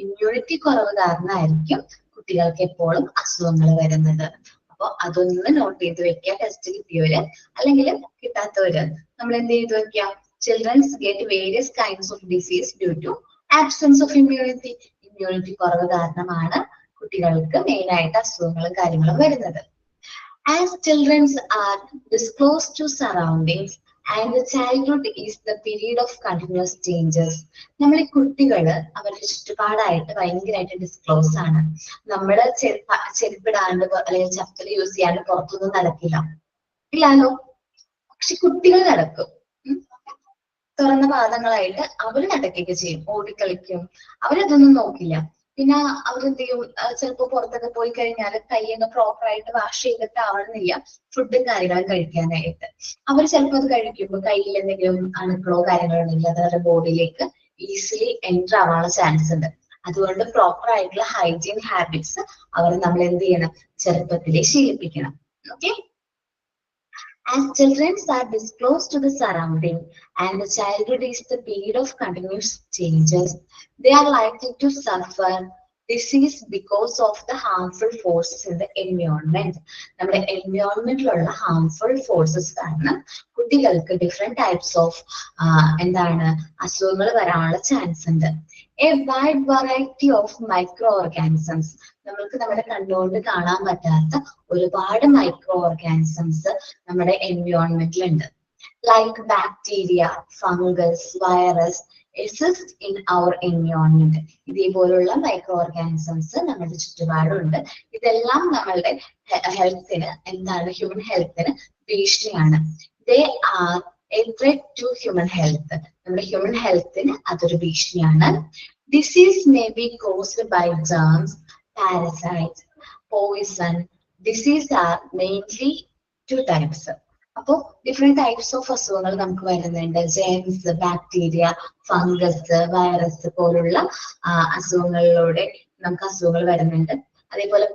Immunity കുറവ് കാരണമായിരിക്കും കുട്ടികൾക്ക് എപ്പോഴും അസുഖങ്ങൾ വരുന്നത്. അപ്പൊ അതൊന്ന് നോട്ട് ചെയ്ത് വെക്കുക. ടെസ്റ്റ് കിട്ടിയവര് അല്ലെങ്കിൽ കിട്ടാത്തവര് നമ്മൾ എന്ത് ചെയ്ത് വെക്കാം? Children's get various kinds of disease due to absence of immunity. Immunity കുറവ് കാരണമാണ് കുട്ടികൾക്ക് മെയിൻ ആയിട്ട് അസുഖങ്ങളും കാര്യങ്ങളും വരുന്നത്. As children are disclosed to surroundings and the childhood is the period of continuous changes. നമ്മൾ ഈ കുട്ടികള് അവരുടെ ചുറ്റുപാടായിട്ട് ഭയങ്കരമായിട്ട് ഡിസ്ക്ലോസ് ആണ്. നമ്മള് ചെരുപ്പിടാണ്ട് അല്ലെങ്കിൽ ചപ്പൽ യൂസ് ചെയ്യാണ്ട് പുറത്തൊന്നും നടക്കില്ല, ഇല്ലാലോ? പക്ഷെ കുട്ടികൾ നടക്കും. തുറന്ന പാദങ്ങളായിട്ട് അവര് നടക്കുകയൊക്കെ ചെയ്യും, ഓടിക്കളിക്കും. അവരതൊന്നും നോക്കില്ല. പിന്നെ അവരെന്ത് ചെയ്യും? ചിലപ്പോ പുറത്തൊക്കെ പോയി കഴിഞ്ഞാൽ കൈയൊക്കെ പ്രോപ്പർ ആയിട്ട് വാഷ് ചെയ്തിട്ട് ആവണമെന്നില്ല ഫുഡും കാര്യങ്ങളും കഴിക്കാനായിട്ട്. അവർ ചിലപ്പോൾ അത് കഴിക്കുമ്പോൾ കയ്യിൽ എന്തെങ്കിലും അണുക്കളോ കാര്യങ്ങളോ ഉണ്ടെങ്കിൽ അത് അവരുടെ ബോഡിയിലേക്ക് ഈസിലി എൻ്റർ ആവാനുള്ള ചാൻസ് ഉണ്ട്. അതുകൊണ്ട് പ്രോപ്പർ ആയിട്ടുള്ള ഹൈജീൻ ഹാബിറ്റ്സ് അവർ നമ്മൾ എന്ത് ചെയ്യണം? ചെറുപ്പത്തിലേ ശീലിപ്പിക്കണം. Okay. As children are disclosed to the surrounding and the childhood is the period of continuous changes, they are likely to suffer disease because of the harmful forces in the environment. നമ്മുടെ എൻവയോൺമെന്റിലുള്ള harmful forces കാരണം കുട്ടികൾക്ക് different types of എന്താണ് അസുഖങ്ങൾ വരാനുള്ള chance ഉണ്ട്. A wide variety of micro organisms. നമ്മൾക്ക് നമ്മുടെ കണ്ണുകൊണ്ട് കാണാൻ പറ്റാത്ത ഒരുപാട് മൈക്രോ ഓർഗാനിസംസ് നമ്മുടെ എൻവയോൺമെന്റിലുണ്ട്. Like bacteria, fungus, virus exist in our environment. ഇതേപോലുള്ള മൈക്രോ ഓർഗാനിസംസ് നമ്മുടെ ചുറ്റുപാടുണ്ട്. ഇതെല്ലാം നമ്മളുടെ ഹെൽത്തിന് എന്താണ്? ഹ്യൂമൻ ഹെൽത്തിന് ഭീഷണിയാണ്. They are a threat to human health. നമ്മുടെ ഹ്യൂമൻ ഹെൽത്തിന് അതൊരു ഭീഷണിയാണ്. Disease may be caused by germs, parasites, poison. Disease are mainly 2 types. അപ്പോൾ ഡിഫറെന്റ് ടൈപ്സ് ഓഫ് അസുഖങ്ങൾ നമുക്ക് വരുന്നുണ്ട്. ജെംസ്, ബാക്ടീരിയ, ഫംഗസ്, വൈറസ് പോലുള്ള അസുഖങ്ങളിലൂടെ നമുക്ക് അസുഖങ്ങൾ വരുന്നുണ്ട്. അതേപോലെ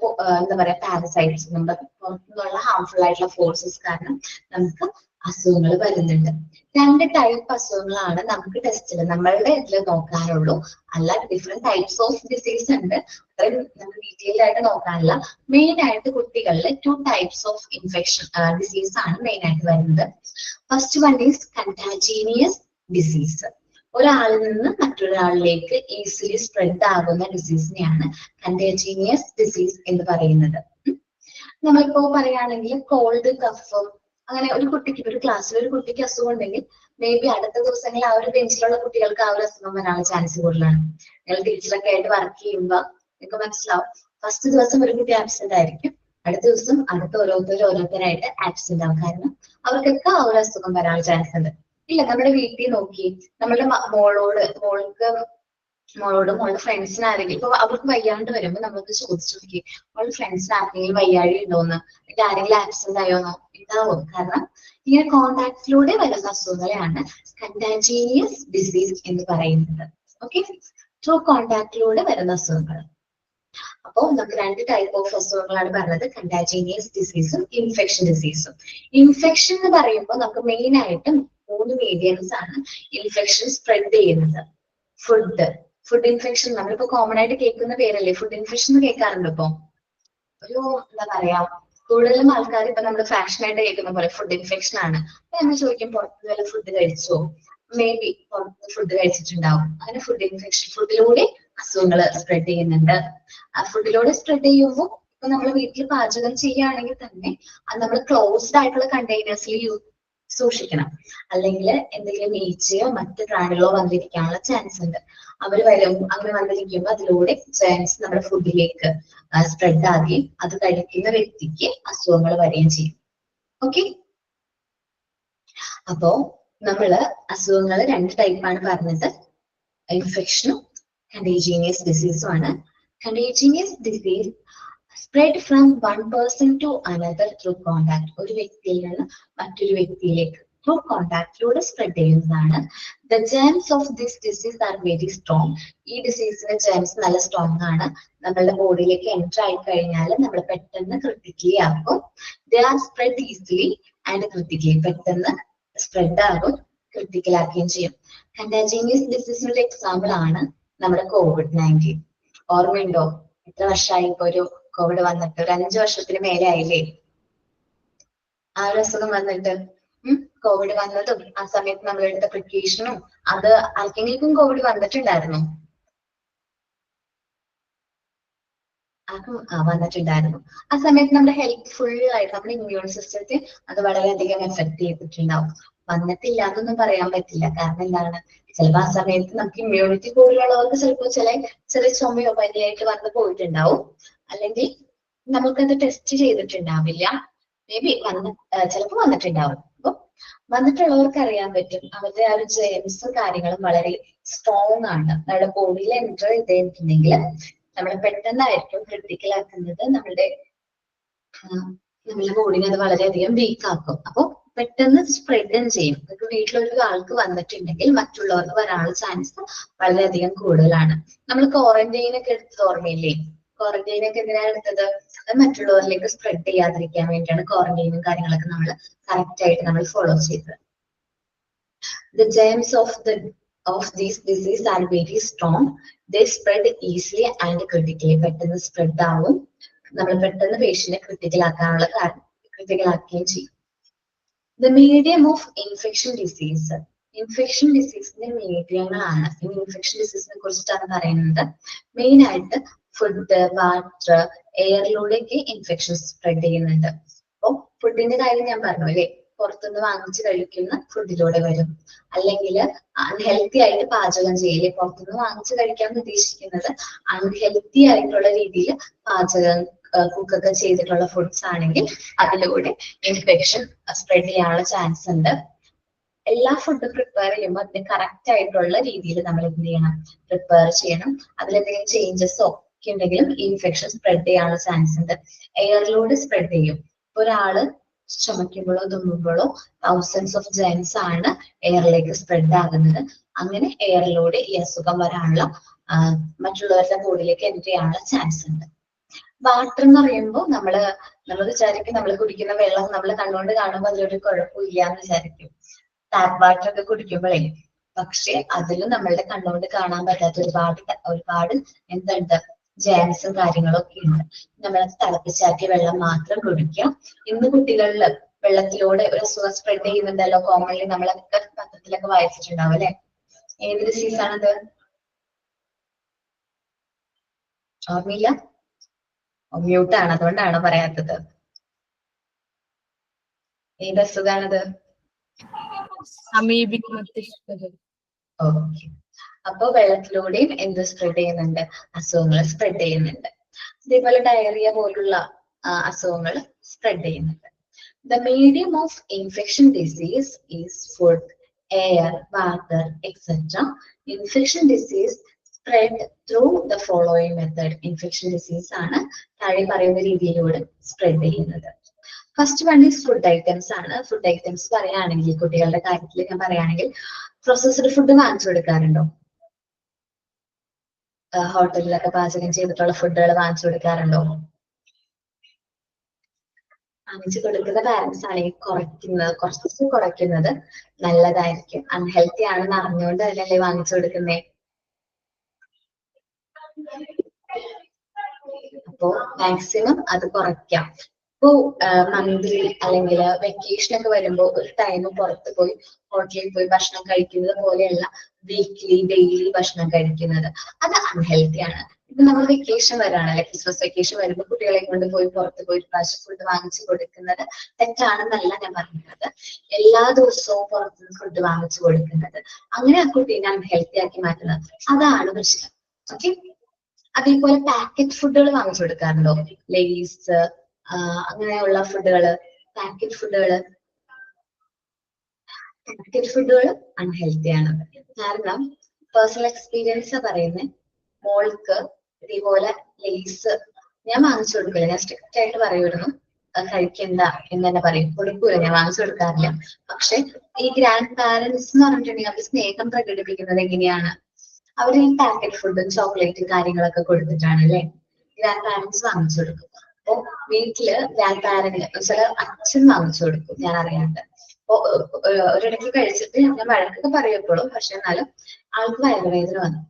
എന്താ പറയാ പാരസൈറ്റ്സ്, നമ്മുടെ പുറത്തുനിന്നുള്ള ഹാർംഫുൾ ആയിട്ടുള്ള ഫോഴ്സസ് കാരണം നമുക്ക് അസുഖങ്ങൾ വരുന്നുണ്ട്. 2 ടൈപ്പ് അസുഖങ്ങളാണ് നമുക്ക് ടെസ്റ്റിൽ നമ്മളുടെ ഇതിൽ നോക്കാറുള്ളൂ. അല്ല ഡിഫറെന്റ് ടൈപ്സ് ഓഫ് ഡിസീസ് ഉണ്ട്, അത്രയും നമുക്ക് ഡീറ്റെയിൽ ആയിട്ട് നോക്കാനില്ല. മെയിൻ ആയിട്ട് കുട്ടികളിൽ 2 ടൈപ്സ് ഓഫ് ഇൻഫെക്ഷൻ ഡിസീസ് ആണ് മെയിൻ ആയിട്ട് വരുന്നത്. First one is contagious disease. ഒരാളിൽ നിന്ന് മറ്റൊരാളിലേക്ക് ഈസിലി സ്പ്രെഡ് ആകുന്ന ഡിസീസിനെയാണ് കണ്ടാജീനിയസ് ഡിസീസ് എന്ന് പറയുന്നത്. നമ്മളിപ്പോ പറയുകയാണെങ്കിൽ കോൾഡ്, കഫ്, അങ്ങനെ ഒരു കുട്ടിക്ക് ഒരു ക്ലാസ്സിൽ ഒരു കുട്ടിക്ക് അസുഖം ഉണ്ടെങ്കിൽ മേ ബി അടുത്ത ദിവസങ്ങളിൽ ആ ഒരു ബെഞ്ചിലുള്ള കുട്ടികൾക്ക് ആ ഒരു അസുഖം വരാനുള്ള ചാൻസ് കൂടുതലാണ്. നിങ്ങൾ ടീച്ചറൊക്കെ ആയിട്ട് വർക്ക് ചെയ്യുമ്പോൾ നിങ്ങൾക്ക് മനസ്സിലാവും, ഫസ്റ്റ് ദിവസം ഒരു കുട്ടി ആബ്സെന്റ് ആയിരിക്കും, അടുത്ത ദിവസം അടുത്ത ഓരോരുത്തരായിട്ട് ആബ്സെന്റ് ആവും. കാരണം അവർക്കൊക്കെ ആ ഒരു അസുഖം വരാനുള്ള ചാൻസ് ഉണ്ട്. ഇല്ല, നമ്മുടെ വീട്ടിൽ നോക്കി നമ്മുടെ മോളുടെ ഫ്രണ്ട്സിന് ആരെങ്കിലും ഇപ്പൊ അവർക്ക് വയ്യാണ്ട് വരുമ്പോ നമുക്ക് ചോദിച്ചു നോക്കി അവളുടെ ഫ്രണ്ട്സിന് ആരെങ്കിലും വയ്യാഴി ഉണ്ടോന്ന്, എന്നിട്ട് ആരെങ്കിലും ആബ്സെന്റ് ആയോന്നോ? ഉണ്ടാവും. കാരണം ഇങ്ങനെ കോണ്ടാക്റ്റിലൂടെ വരുന്ന അസുഖങ്ങളെയാണ് കണ്ടാജീനിയസ് ഡിസീസ് എന്ന് പറയുന്നത്. ഓക്കെ, ത്രൂ കോണ്ടാക്റ്റിലൂടെ വരുന്ന അസുഖങ്ങൾ. അപ്പോൾ നമുക്ക് 2 ടൈപ്പ് ഓഫ് അസുഖങ്ങളാണ് പറഞ്ഞത്, കണ്ടാജീനിയസ് ഡിസീസും ഇൻഫെക്ഷൻ ഡിസീസും. ഇൻഫെക്ഷൻ എന്ന് പറയുമ്പോൾ നമുക്ക് മെയിൻ ആയിട്ടും 3 മീഡിയംസ് ആണ് ഇൻഫെക്ഷൻ സ്പ്രെഡ് ചെയ്യുന്നത്. ഫുഡ് ഇൻഫെക്ഷൻ, നമ്മളിപ്പോ കോമൺ ആയിട്ട് കേൾക്കുന്ന പേരല്ലേ ഫുഡ് ഇൻഫെക്ഷൻ എന്ന് കേൾക്കാറുണ്ട്. ഇപ്പൊ ഒരു എന്താ പറയാ, കൂടുതലും ആൾക്കാർ ഇപ്പൊ നമ്മൾ ഫാഷൻ ആയിട്ട് കേൾക്കുന്ന പോലെ ഫുഡ് ഇൻഫെക്ഷൻ ആണ്. അപ്പൊ നമ്മൾ ചോദിക്കും പുറത്ത് വല്ല ഫുഡ് കഴിച്ചോ? മേ ബി പുറത്ത് ഫുഡ് കഴിച്ചിട്ടുണ്ടാവും. അങ്ങനെ ഫുഡ് ഇൻഫെക്ഷൻ, ഫുഡിലൂടെ അസുഖങ്ങൾ സ്പ്രെഡ് ചെയ്യുന്നുണ്ട്. ആ ഫുഡിലൂടെ സ്പ്രെഡ് ചെയ്യുമ്പോൾ ഇപ്പൊ നമ്മൾ വീട്ടിൽ പാചകം ചെയ്യുകയാണെങ്കിൽ തന്നെ അത് നമ്മൾ ക്ലോസ്ഡ് ആയിട്ടുള്ള കണ്ടെയ്നേഴ്സിൽ സൂക്ഷിക്കണം. അല്ലെങ്കിൽ എന്തെങ്കിലും ഈച്ചയോ മറ്റ് പ്രാണികളോ വന്നിരിക്കാനുള്ള ചാൻസ് ഉണ്ട്. അങ്ങനെ വന്നിരിക്കുമ്പോൾ അതിലൂടെ ജേംസ് നമ്മുടെ ഫുഡിലേക്ക് സ്പ്രെഡ് ആകുകയും അത് കഴിക്കുന്ന വ്യക്തിക്ക് അസുഖങ്ങൾ വരികയും ചെയ്യും. ഓക്കെ, അപ്പോ നമ്മള് അസുഖങ്ങൾ 2 ടൈപ്പാണ് പറഞ്ഞത്, ഇൻഫെക്ഷനും കണ്ടേജീനിയസ് ഡിസീസും ആണ്. കണ്ടേജീനിയസ് disease spread from one person to another through contact. ഒരു വ്യക്തിയിൽ നിന്ന് മറ്റൊരു വ്യക്തിയിലേക്ക് ത്രൂ കോണ്ടാക്റ്റിലൂടെ സ്പ്രെഡ് ചെയ്യുന്നതാണ്. The germs of this disease are very strong. ഈ ഡിസീസിന്റെ ജെംസ് നല്ല സ്ട്രോങ് ആണ്. നമ്മളുടെ ബോഡിയിലേക്ക് എൻറ്റർ ആയി കഴിഞ്ഞാൽ നമ്മൾ പെട്ടെന്ന് ക്രിട്ടിക്കലി ആക്കും. They are spread easily and critically. പെട്ടെന്ന് സ്പ്രെഡ് ആകും, ക്രിട്ടിക്കൽ ആക്കുകയും ചെയ്യും. കണ്ടാജീനിയസ് ഡിസീസിന്റെ എക്സാമ്പിൾ ആണ് നമ്മുടെ COVID-19. ഓർമ്മയുണ്ടോ? എത്ര വർഷമായി ഇപ്പൊ ഒരു കോവിഡ് വന്നിട്ട്? ഒരു 5 വർഷത്തിന് മേലെ ആയില്ലേ ആ ഒരു അസുഖം വന്നിട്ട്. കോവിഡ് വന്നതും ആ സമയത്ത് നമ്മൾ എടുത്ത പ്രിക്കോഷനും, അത് ആർക്കെങ്കിലും കോവിഡ് വന്നിട്ടുണ്ടായിരുന്നു? വന്നിട്ടുണ്ടായിരുന്നു. ആ സമയത്ത് നമ്മുടെ ഹെൽത്ത് ഫുൾ ആയിട്ട് നമ്മുടെ ഇമ്മ്യൂൺ സിസ്റ്റത്തെ അത് വളരെയധികം എഫക്ട് ചെയ്തിട്ടുണ്ടാവും. വന്നിട്ടില്ല എന്നൊന്നും പറയാൻ പറ്റില്ല. കാരണം എന്താണ്, ചിലപ്പോൾ ആ സമയത്ത് നമുക്ക് ഇമ്മ്യൂണിറ്റി കൂടുതലുള്ളവർക്ക് ചിലപ്പോൾ ചെറിയ ചുമയോ പനിയായിട്ട് വന്ന് പോയിട്ടുണ്ടാവും. അല്ലെങ്കിൽ നമുക്കത് ടെസ്റ്റ് ചെയ്തിട്ടുണ്ടാവില്ല. മേ ബി ചിലപ്പോൾ വന്നിട്ടുണ്ടാവും. അപ്പൊ വന്നിട്ടുള്ളവർക്ക് അറിയാൻ പറ്റും അവരുടെ ആ ഒരു ജെംസും കാര്യങ്ങളും വളരെ സ്ട്രോങ് ആണ്. നമ്മുടെ ബോഡിയിൽ എൻറ്റർ ചെയ്തിട്ടുണ്ടെങ്കിൽ നമ്മൾ പെട്ടെന്നായിരിക്കും ക്രിട്ടിക്കൽ ആക്കുന്നത്. നമ്മളുടെ ബോഡിനെ അത് വളരെയധികം വീക്ക് ആക്കും. അപ്പോൾ പെട്ടെന്ന് സ്പ്രെഡും ചെയ്യും. ഇപ്പൊ വീട്ടിലൊരു ആൾക്ക് വന്നിട്ടുണ്ടെങ്കിൽ മറ്റുള്ളവർക്ക് വരാനുള്ള ചാൻസ് വളരെയധികം കൂടുതലാണ്. നമ്മൾ ക്വാറന്റൈൻ ഒക്കെ എടുത്തത് ഓർമ്മയില്ലേ? ക്വാറന്റൈൻ ഒക്കെ എന്തിനാണ് എടുത്തത്? അത് മറ്റുള്ളവരിലേക്ക് സ്പ്രെഡ് ചെയ്യാതിരിക്കാൻ വേണ്ടിയാണ് ക്വാറന്റൈനും കാര്യങ്ങളൊക്കെ നമ്മൾ കറക്റ്റ് ആയിട്ട് നമ്മൾ ഫോളോ ചെയ്തത്. The germs of these disease are very strong. They spread easily and critically. പെട്ടെന്ന് സ്പ്രെഡ് ആവും. നമ്മൾ പെട്ടെന്ന് പേഷ്യന്റിനെ ക്രിട്ടിക്കൽ ആക്കുകയും ചെയ്യും. The medium of infection disease. Infection ഡിസീസിന്റെ മീഡിയങ്ങളാണ്. ഇൻഫെക്ഷൻ ഡിസീസിനെ കുറിച്ചിട്ടാണ് പറയുന്നത്. മെയിൻ ആയിട്ട് ഫുഡ്, വാട്ടർ, എയറിലൂടെയൊക്കെ ഇൻഫെക്ഷൻ സ്പ്രെഡ് ചെയ്യുന്നുണ്ട്. അപ്പോൾ ഫുഡിന്റെ കാര്യം ഞാൻ പറഞ്ഞു അല്ലേ, പുറത്തുനിന്ന് വാങ്ങിച്ച് കഴിക്കുന്ന ഫുഡിലൂടെ വരും. അല്ലെങ്കിൽ അൺഹെൽത്തി ആയിട്ട് പാചകം ചെയ്യില്ലേ, പുറത്തുനിന്ന് വാങ്ങിച്ച് കഴിക്കാൻ ഉദ്ദേശിക്കുന്നത് അൺഹെൽത്തി ആയിട്ടുള്ള രീതിയിൽ പാചകം കുക്കൊക്കെ ചെയ്തിട്ടുള്ള ഫുഡ്സ് ആണെങ്കിൽ അതിലൂടെ ഇൻഫെക്ഷൻ സ്പ്രെഡ് ചെയ്യാനുള്ള ചാൻസ് ഉണ്ട്. എല്ലാ ഫുഡും പ്രിപ്പയർ ചെയ്യുമ്പോൾ അതിന് കറക്റ്റ് ആയിട്ടുള്ള രീതിയിൽ നമ്മൾ എന്ത് ചെയ്യണം, പ്രിപ്പയർ ചെയ്യണം. അതിലെന്തെങ്കിലും ചേഞ്ചസോ ഒക്കെ ഉണ്ടെങ്കിലും ഇൻഫെക്ഷൻ സ്പ്രെഡ് ചെയ്യാനുള്ള ചാൻസ് ഉണ്ട്. എയറിലൂടെ സ്പ്രെഡ് ചെയ്യും. ഒരാള് ചുമയ്ക്കുമ്പോഴോ തുമ്മുമ്പോഴോ തൗസൻഡ്സ് ഓഫ് ജെംസ് ആണ് എയറിലേക്ക് സ്പ്രെഡ് ആകുന്നത്. അങ്ങനെ എയറിലൂടെ ഈ അസുഖം വരാനുള്ള മറ്റുള്ളവരുടെ ബോഡിയിലേക്ക് എൻട്രി ചെയ്യാനുള്ള ചാൻസ് ഉണ്ട്. വാട്ടർ എന്ന് പറയുമ്പോൾ നമ്മൾ വിചാരിക്കും നമ്മൾ കുടിക്കുന്ന വെള്ളം നമ്മൾ കണ്ണുകൊണ്ട് കാണുമ്പോൾ അതിലൊരു കുഴപ്പമില്ല എന്ന് വിചാരിക്കും, ടാപ്പ് വാട്ടർ ഒക്കെ കുടിക്കുമ്പോഴേ. പക്ഷെ അതിലും നമ്മളുടെ കണ്ണുകൊണ്ട് കാണാൻ പറ്റാത്ത ഒരുപാട് എന്തുണ്ട്, ജേംസും കാര്യങ്ങളും ഒക്കെ ഉണ്ട്. നമ്മൾ തിളപ്പിച്ചാക്കിയ വെള്ളം മാത്രം കുടിക്കുക. ഇന്ന് കുട്ടികളിൽ വെള്ളത്തിലൂടെ ഒരു അസുഖം സ്പ്രെഡ് ചെയ്യുന്നുണ്ടല്ലോ, കോമൺലി നമ്മളൊക്കെ പത്രത്തിലൊക്കെ വായിച്ചിട്ടുണ്ടാവും അല്ലെ. ഏത് ഡിസീസാണത്? ഓർമ്മയില്ല? മ്യൂട്ടാണ്, അതുകൊണ്ടാണോ പറയാത്തത്? ഏത് അസുഖാണത്? അമീബിക് മസ്തിഷ്കജ്വരം. ഓക്കെ. അപ്പൊ വെള്ളത്തിലൂടെയും എന്ത് സ്പ്രെഡ് ചെയ്യുന്നുണ്ട്? അസുഖങ്ങൾ സ്പ്രെഡ് ചെയ്യുന്നുണ്ട്. അതേപോലെ ഡയറിയ പോലുള്ള അസുഖങ്ങൾ സ്പ്രെഡ് ചെയ്യുന്നുണ്ട്. The medium of infection disease is food, air, water, etc. Infection disease spread through the following method. Infection disease ആണ് താഴെ പറയുന്ന രീതിയിലൂടെ സ്പ്രെഡ് ചെയ്യുന്നത്. First one is food items ആണ്. ഫുഡ് ഐറ്റംസ് പറയുകയാണെങ്കിൽ, കുട്ടികളുടെ കാര്യത്തിൽ ഞാൻ പറയുകയാണെങ്കിൽ, പ്രോസസ്ഡ് ഫുഡ് വാങ്ങിച്ചു കൊടുക്കാറുണ്ടോ? ഹോട്ടലിലൊക്കെ പാചകം ചെയ്തിട്ടുള്ള ഫുഡുകൾ വാങ്ങിച്ചു കൊടുക്കാറുണ്ടോ? വാങ്ങിച്ചു കൊടുക്കുന്ന പാരന്റ്സ് ആണെങ്കിൽ കുറച്ച് കുറയ്ക്കുന്നത് നല്ലതായിരിക്കും. അൺഹെൽത്തി ആണെന്ന് അറിഞ്ഞുകൊണ്ട് തന്നെയല്ലേ വാങ്ങിച്ചു കൊടുക്കുന്നേ. അപ്പോ മാക്സിമം അത് കുറയ്ക്കാം. ഇപ്പോ മന്ത്ലി അല്ലെങ്കിൽ വെക്കേഷൻ ഒക്കെ വരുമ്പോൾ ഒരു ടൈം പുറത്ത് പോയി ഹോട്ടലിൽ പോയി ഭക്ഷണം കഴിക്കുന്നത് പോലെയല്ല വീക്ക്ലി ഡെയിലി ഭക്ഷണം കഴിക്കുന്നത്. അത് അൺഹെൽത്തി ആണ്. ഇപ്പൊ നമ്മൾ വെക്കേഷൻ വരാണല്ലേ, ക്രിസ്മസ് വെക്കേഷൻ വരുമ്പോൾ കുട്ടികളെ കൊണ്ട് പോയി പുറത്ത് പോയി പ്രാവശ്യം ഫുഡ് വാങ്ങിച്ചു കൊടുക്കുന്നത് തെറ്റാണെന്നല്ല ഞാൻ പറയുന്നത്. എല്ലാ ദിവസവും പുറത്തുനിന്ന് ഫുഡ് വാങ്ങിച്ചു കൊടുക്കുന്നത്, അങ്ങനെ ആ കുട്ടീനെ അൺഹെൽത്തി ആക്കി മാറ്റുന്നത്, അതാണ് പ്രശ്നം. ഓക്കെ. അതേപോലെ പാക്കറ്റ് ഫുഡുകൾ വാങ്ങിച്ചു കൊടുക്കാറുണ്ടോ? ലേസ് അങ്ങനെയുള്ള ഫുഡുകള്, പാക്കറ്റ് ഫുഡുകൾ അൺഹെൽത്തി ആണ്. കാരണം പേഴ്സണൽ എക്സ്പീരിയൻസ് പറയുന്നത്, മോൾക്ക് ഇതേപോലെ ലേസ് ഞാൻ വാങ്ങിച്ചു കൊടുക്കില്ല. ഞാൻ സ്ട്രിക്റ്റ് ആയിട്ട് പറയുമായിരുന്നു കഴിക്കണ്ട എന്ന് തന്നെ പറയും, കൊടുക്കൂല, ഞാൻ വാങ്ങിച്ചു കൊടുക്കാറില്ല. പക്ഷെ ഈ ഗ്രാൻഡ് പാരന്റ്സ് എന്ന് പറഞ്ഞിട്ടുണ്ടെങ്കിൽ അവർ സ്നേഹം പ്രകടിപ്പിക്കുന്നത് എങ്ങനെയാണ്? അവർ ഈ പാക്കറ്റ് ഫുഡും ചോക്ലേറ്റും കാര്യങ്ങളൊക്കെ കൊടുത്തിട്ടാണ് അല്ലെ ഗ്രാൻഡ് പാരന്റ്സ് വാങ്ങിച്ചു കൊടുക്കും. അപ്പൊ വീട്ടില് ഗ്രാൻഡ് പാരന്റ് ചില അച്ഛൻ വാങ്ങിച്ചു കൊടുക്കും, ഞാൻ അറിയാണ്ട്. അപ്പൊ ഒരിടയ്ക്ക് കഴിച്ചിട്ട് ഞാൻ വഴക്കൊക്കെ പറയപ്പോഴും, പക്ഷെ എന്നാലും ആൾക്ക് വയറുവേദന വന്നു.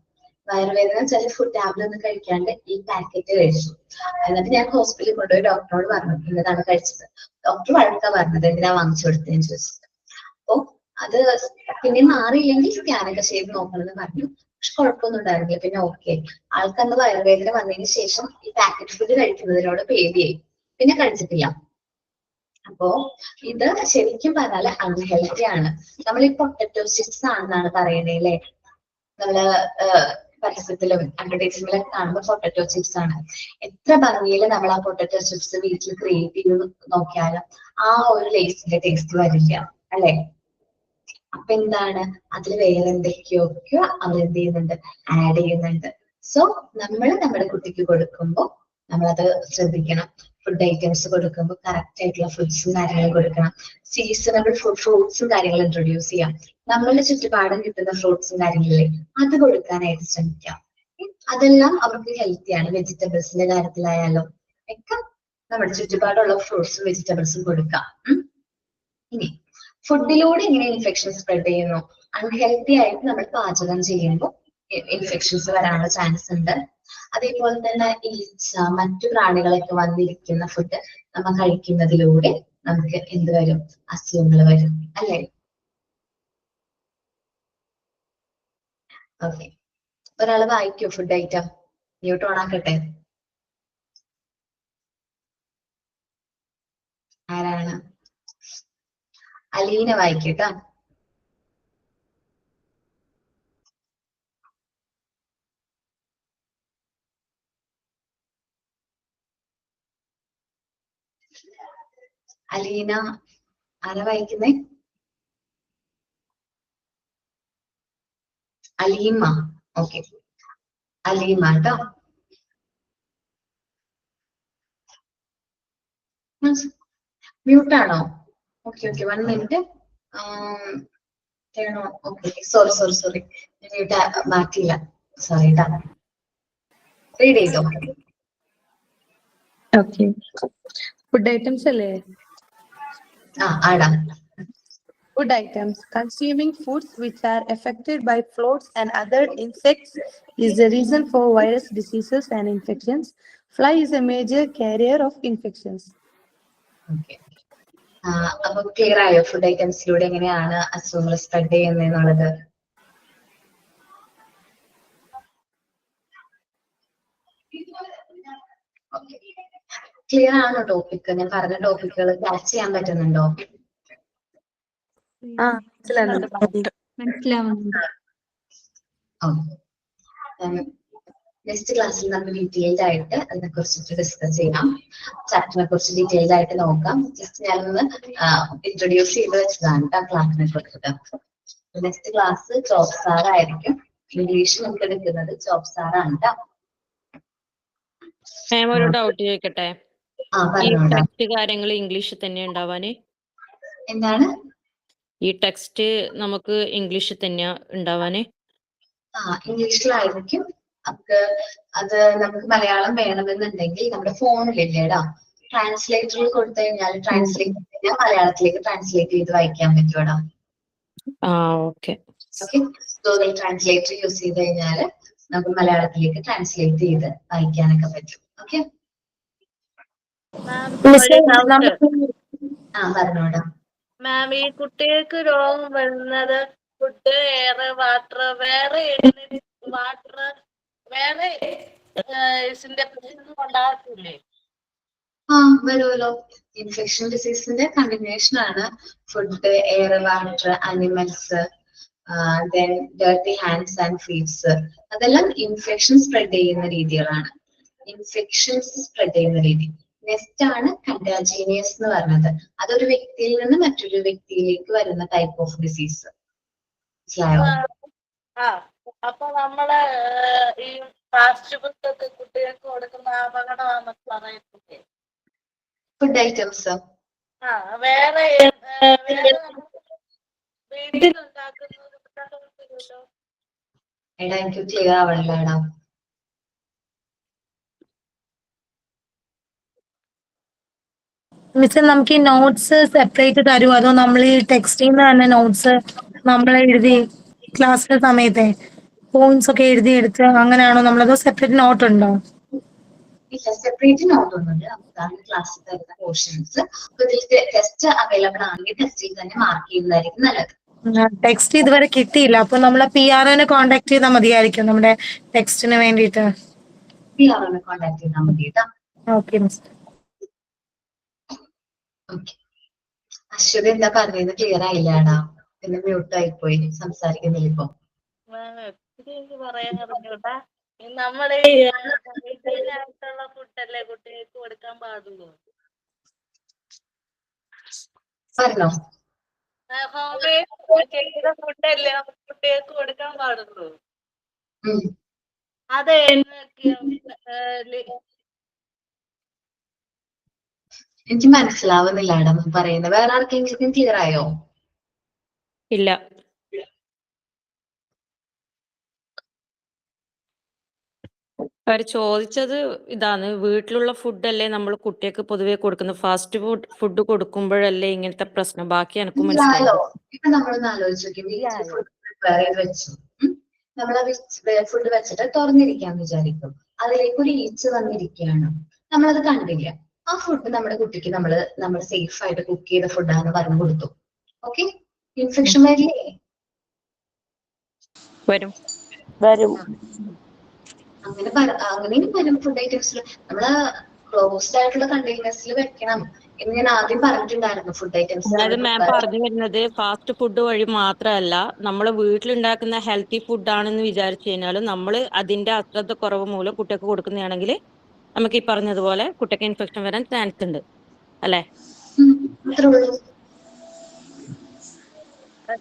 വയറുവേദന ചില ഫുഡ് ടാബ്ലറ്റ് ഒന്നും കഴിക്കാണ്ട് ഈ പാക്കറ്റ് കഴിച്ചു. എന്നിട്ട് ഞാൻ ഹോസ്പിറ്റലിൽ കൊണ്ടുപോയി ഡോക്ടറോട് പറഞ്ഞു ഇന്നതാണ് കഴിച്ചത്. ഡോക്ടർ വഴക്കാ പറഞ്ഞത് എന്തിനാ വാങ്ങിച്ചു കൊടുത്തതെന്ന് ചോദിച്ചത്. അപ്പൊ അത് പിന്നെ മാറിയില്ലെങ്കിൽ സ്കാനൊക്കെ ചെയ്ത് നോക്കണമെന്ന് പറഞ്ഞു. പക്ഷെ കുഴപ്പമൊന്നും ഉണ്ടായിരുന്നില്ല. പിന്നെ ഓക്കെ, ആൾക്കന്ന് വയറുവേദന വന്നതിന് ശേഷം ഈ പാക്കറ്റ് ഫുഡ് കഴിക്കുന്നതിനോട് പേടിയായി, പിന്നെ കഴിച്ചിട്ടില്ല. അപ്പോ ഇത് ശരിക്കും പറഞ്ഞാൽ അൺഹെൽത്തി ആണ്. നമ്മൾ ഈ പൊട്ടറ്റോ ചിപ്സ് ആണെന്നാണ് പറയുന്നത് അല്ലെ. നമ്മള് പരസ്യത്തിലും അഡ്വർടൈസ്മെന്റിലൊക്കെ കാണുമ്പോൾ പൊട്ടറ്റോ ചിപ്സ് ആണ്. എത്ര ഭംഗിയിൽ നമ്മൾ ആ പൊട്ടറ്റോ ചിപ്സ് വീട്ടിൽ ക്രിയേറ്റ് ചെയ്ത് നോക്കിയാലും ആ ഒരു ലേസിന്റെ ടേസ്റ്റ് വരില്ല അല്ലെ. അപ്പൊ എന്താണ്, അതിൽ വേറെ എന്തൊക്കെയോ അവരെന്ത് ചെയ്യുന്നുണ്ട്, ആഡ് ചെയ്യുന്നുണ്ട്. സോ നമ്മൾ നമ്മുടെ കുട്ടിക്ക് കൊടുക്കുമ്പോൾ നമ്മളത് ശ്രദ്ധിക്കണം. ഫുഡ് ഐറ്റംസ് കൊടുക്കുമ്പോൾ കറക്റ്റ് ആയിട്ടുള്ള ഫുഡ്സും കാര്യങ്ങളും കൊടുക്കണം. സീസണബിൾ ഫ്രൂട്ട്സും കാര്യങ്ങളും ഇൻട്രൊഡ്യൂസ് ചെയ്യാം. നമ്മളുടെ ചുറ്റുപാടും കിട്ടുന്ന ഫ്രൂട്ട്സും കാര്യങ്ങളിലെ അത് കൊടുക്കാനായിട്ട് ശ്രമിക്കാം. അതെല്ലാം അവർക്ക് ഹെൽത്തിയാണ്. വെജിറ്റബിൾസിന്റെ കാര്യത്തിലായാലും ഒക്കെ നമ്മുടെ ചുറ്റുപാടുള്ള ഫ്രൂട്ട്സും വെജിറ്റബിൾസും കൊടുക്കാം. ഇനി ഫുഡിലൂടെ ഇങ്ങനെ ഇൻഫെക്ഷൻ സ്പ്രെഡ് ചെയ്യുന്നു. അൺഹെൽത്തി ആയിട്ട് നമ്മൾ പാചകം ചെയ്യുമ്പോൾ ഇൻഫെക്ഷൻസ് വരാനുള്ള ചാൻസ് ഉണ്ട്. അതേപോലെ തന്നെ ഈച്ച മറ്റു പ്രാണികളൊക്കെ വന്നിരിക്കുന്ന ഫുഡ് നമ്മൾ കഴിക്കുന്നതിലൂടെ നമുക്ക് എന്ത് വരും, അസുഖങ്ങൾ വരും അല്ലേ. ഓക്കെ, ഒരാള് വായിക്കോ ഫുഡ് ഐറ്റം? മ്യൂട്ട് ഓൺ ആക്കട്ടെ. ആരാണ്? അലീന വായിക്കട്ടോ. അലീന ആരാ വായിക്കുന്നേ? അലീമ. ഓക്കെ, അലീമ കേട്ടോ. മ്യൂട്ടാണോ? Okay okay 1 minute. Okay sorry mute മാറ്റിയില്ല. സോറി കേട്ടോ. റീഡ് ചെയ്തോ. ഓക്കെ. ഫുഡ് ഐറ്റംസ് അല്ലേ? ആടാ. Food items. Consuming foods which are affected by floats and other insects is the reason for virus diseases and infections. Fly is a major carrier of infections. Okay. അപ്പൊ clear ആയോ food ഐറ്റംസിലൂടെ എങ്ങനെയാണ് അസുഖങ്ങൾ spread ചെയ്യുന്നത്? Clear ആണോ topic? ഞാൻ പറഞ്ഞ ടോപ്പിക്കുകൾ catch ചെയ്യാൻ പറ്റുന്നുണ്ടോ? നെക്സ്റ്റ് ക്ലാസ്സിൽ നമുക്ക് ഡീറ്റെയിൽഡ് ആയിട്ട് അതിനെ കുറിച്ചിട്ട് ഡിസ്കസ് ചെയ്യാം. ചാപ്റ്ററിനെ കുറിച്ച് ഡീറ്റെയിൽഡ് ആയിട്ട് നോക്കാം. ജസ്റ്റ് ഞാനൊന്ന് ഇൻട്രൊഡ്യൂസ് ചെയ്ത് വെച്ചതാണ് ക്ലാസ്സിനെ കുറിച്ചിട്ട്. നെക്സ്റ്റ് ക്ലാസ് ജോബ് സാർ ആയിരിക്കും. ഇംഗ്ലീഷ് നമുക്ക് എടുക്കുന്നത് ജോബ് സാറാണ് കേട്ടോ. മാം ഒരു ഡൗട്ട് ചോദിക്കട്ടെ? ഈ ടെക്സ്റ്റ് കാര്യങ്ങൾ ഇംഗ്ലീഷിൽ തന്നെ ഉണ്ടാവാന്? എന്താണ്? ഈ ടെക്സ്റ്റ് നമുക്ക് ഇംഗ്ലീഷിൽ തന്നെ ഉണ്ടാവാന്? ഇംഗ്ലീഷിലായിരിക്കും. അത് നമുക്ക് മലയാളം വേണമെന്നുണ്ടെങ്കിൽ നമ്മുടെ ഫോണിലില്ലേടാ ട്രാൻസ്ലേറ്ററിൽ കൊടുത്തു കഴിഞ്ഞാൽ മലയാളത്തിലേക്ക് ട്രാൻസ്ലേറ്റ് ചെയ്ത് വായിക്കാൻ പറ്റുമോടാ? ഓക്കെ. ട്രാൻസ്ലേറ്റർ യൂസ് ചെയ്ത് കഴിഞ്ഞാൽ നമുക്ക് മലയാളത്തിലേക്ക് ട്രാൻസ്ലേറ്റ് ചെയ്ത് വായിക്കാനൊക്കെ പറ്റും. ഓക്കെ. പറഞ്ഞോടാ. മാം, ഈ കുട്ടികൾക്ക് രോഗം വരുന്നത് ഫുഡ്, എയർ, വാട്ടർ വേറെ ഉണ്ടാകത്തില്ലേ? വരുമല്ലോ. ഇൻഫെക്ഷൻ ഡിസീസിന്റെ കണ്ടിന്യൂഷൻ ആണ് food, air, water, animals, then dirty hands and feats. അതെല്ലാം ഇൻഫെക്ഷൻ സ്പ്രെഡ് ചെയ്യുന്ന രീതികളാണ്. ഇൻഫെക്ഷൻസ് സ്പ്രെഡ് ചെയ്യുന്ന രീതി. നെക്സ്റ്റ് ആണ് കണ്ടാജീനിയസ് എന്ന് പറഞ്ഞത്. അതൊരു വ്യക്തിയിൽ നിന്ന് മറ്റൊരു വ്യക്തിയിലേക്ക് വരുന്ന ടൈപ്പ് ഓഫ് ഡിസീസ്. അപ്പൊ നമ്മള് ഈ ഫാസ്റ്റ് ഫുഡ് ഒക്കെ കുട്ടികൾക്ക് കൊടുക്കുന്ന അപകടമാണെന്ന് പറയുന്നത് ഫുഡ് ഐറ്റംസ് വേറെ വീട്ടിലുണ്ടാക്കുന്നത് എടാ എനിക്ക് ക്ലിയർ ആവണില്ല എടാ. മിസ് നമുക്ക് ഈ നോട്ട്സ് സെപ്പറേറ്റ് തരുമോ, അതോ നമ്മൾ ഈ ടെക്സ്റ്റിൽ നിന്ന് തന്നെ നോട്ട്സ് നമ്മൾ എഴുതി ക്ലാസ്സിലെ സമയത്തെ പോയിന്റ്സ് ഒക്കെ എഴുതി എടുത്ത് അങ്ങനെയാണോ നമ്മളതോ സെപ്പറേറ്റ് നോട്ട് ഉണ്ടോ? ഇല്ല, സെപ്പറേറ്റ് നോട്ട് ഒന്നുമില്ല. നമുക്കാണ് ക്ലാസ്സിൽ തരുന്ന പോർഷൻസ്. ടെസ്റ്റ് അവൈലബിൾ ആണെങ്കിൽ ടെസ്റ്റിൽ തന്നെ മാർക്ക് ചെയ്യുന്നതായിരിക്കും നല്ലത്. ടെക്സ്റ്റ് ഇതുവരെ കിട്ടിയില്ല. അപ്പൊ നമ്മളെ PROനെ കോൺടാക്ട് ചെയ്താൽ മതിയായിരിക്കും നമ്മുടെ ടെക്സ്റ്റിന് വേണ്ടിയിട്ട്. PROനെ കോൺടാക്ട് ചെയ്താൽ മതി കേട്ടോ. Okay miss. അശ്വതി എന്താ പറഞ്ഞത് ക്ലിയർ ആയില്ലാടാ. പിന്നെ മ്യൂട്ട് ആയിപ്പോയി, സംസാരിക്കുന്നില്ല ഇപ്പൊ. പറയാൻ അറിഞ്ഞൂടാ. നമ്മുടെ ആയിട്ടുള്ള ഫുഡല്ലേ കുട്ടികൾക്ക് കൊടുക്കാൻ പാടുള്ളൂ? പറഞ്ഞോ. ചെയ്ത ഫുഡല്ലേ കുട്ടികൾക്ക് കൊടുക്കാൻ പാടുള്ളൂ? അത് എനിക്ക് മനസ്സിലാവുന്നില്ല മാഡം പറയുന്നത്. വേറെ ആർക്കെങ്കിലും ക്ലിയർ ആയോ? ഇല്ല. അവർ ചോദിച്ചത് ഇതാണ്, വീട്ടിലുള്ള ഫുഡല്ലേ നമ്മൾ കുട്ടികൾക്ക് പൊതുവെ കൊടുക്കുന്നത്, ഫാസ്റ്റ് ഫുഡ് കൊടുക്കുമ്പോഴല്ലേ ഇങ്ങനത്തെ പ്രശ്നം. ബാക്കി എനിക്ക് മനസ്സിലായോ? ഇപ്പൊ നമ്മളൊന്ന് ആലോചിച്ചു വെച്ചു. നമ്മളെ ഫുഡ് വെച്ചിട്ട് തുറന്നിരിക്കാന്ന് വിചാരിക്കും. അതിലേക്ക് ഒരു ഈച്ച വന്നിരിക്കുകയാണ്. നമ്മളത് കണ്ടില്ല. ആ ഫുഡ് നമ്മുടെ കുട്ടിക്ക് നമ്മൾ സേഫ് ആയിട്ട് കുക്ക് ചെയ്ത ഫുഡാന്ന് പറഞ്ഞു കൊടുത്തു. ഓക്കെ, ഇൻഫെക്ഷൻ വരില്ലേ? വരും. അങ്ങനെയും വരും. ഫുഡ് ഐറ്റംസിൽ നമ്മള് ക്ലോസ്ഡ് ആയിട്ടുള്ള കണ്ടെയ്നേഴ്സിൽ വെക്കണം എന്ന് ഞാൻ ആദ്യം പറഞ്ഞിട്ടുണ്ടായിരുന്നു. ഫുഡ് ഐറ്റംസ് അതായത് മാം പറഞ്ഞു വരുന്നത് ഫാസ്റ്റ് ഫുഡ് വഴി മാത്രമല്ല, നമ്മൾ വീട്ടിലുണ്ടാക്കുന്ന ഹെൽത്തി ഫുഡ് ആണെന്ന് വിചാരിച്ചു കഴിഞ്ഞാലും നമ്മൾ അതിന്റെ അശ്രദ്ധ കുറവ് മൂലം കുട്ടികൾക്ക് കൊടുക്കുന്നതാണെങ്കിൽ നമുക്ക് ഈ പറഞ്ഞതുപോലെ കുട്ടിക്ക് ഇൻഫെക്ഷൻ വരാൻ ചാൻസ് ഉണ്ട് അല്ലെ?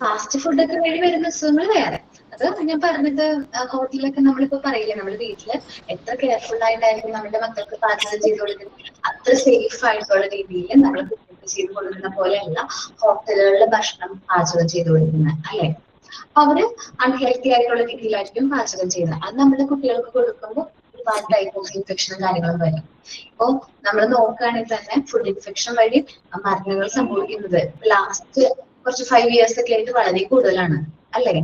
ഫാസ്റ്റ് ഫുഡൊക്കെ വഴി വരുന്ന അസുഖങ്ങൾ വേറെ. അത് ഞാൻ പറഞ്ഞത് ഹോട്ടലിലൊക്കെ നമ്മളിപ്പോ പറയില്ലേ, നമ്മൾ വീട്ടില് എത്ര കെയർഫുൾ ആയിട്ടായിരിക്കും നമ്മുടെ മക്കൾക്ക് പാചകം ചെയ്ത് കൊടുക്കുന്നത്, അത്ര സേഫ് ആയിട്ടുള്ള രീതിയിൽ നമ്മൾ ചെയ്ത് കൊടുക്കുന്ന പോലെയല്ല ഹോട്ടലുകളിലെ ഭക്ഷണം പാചകം ചെയ്ത് കൊടുക്കുന്നത്, അല്ലെ? അപ്പൊ അവര് അൺഹെൽത്തി ആയിട്ടുള്ള രീതിയിലായിരിക്കും പാചകം ചെയ്യുന്നത്. അത് നമ്മുടെ കുട്ടികൾക്ക് കൊടുക്കുമ്പോൾ ഒരുപാട് ടൈപ്പ് ഓഫ് ഇൻഫെക്ഷനും കാര്യങ്ങളും വരും. ഇപ്പൊ നമ്മൾ നോക്കുകയാണെങ്കിൽ തന്നെ ഫുഡ് ഇൻഫെക്ഷൻ വഴി മരണങ്ങൾ സംഭവിക്കുന്നത് ലാസ്റ്റ് കുറച്ച് 5 years ഒക്കെ ആയിട്ട് വളരെ കൂടുതലാണ്, അല്ലേ?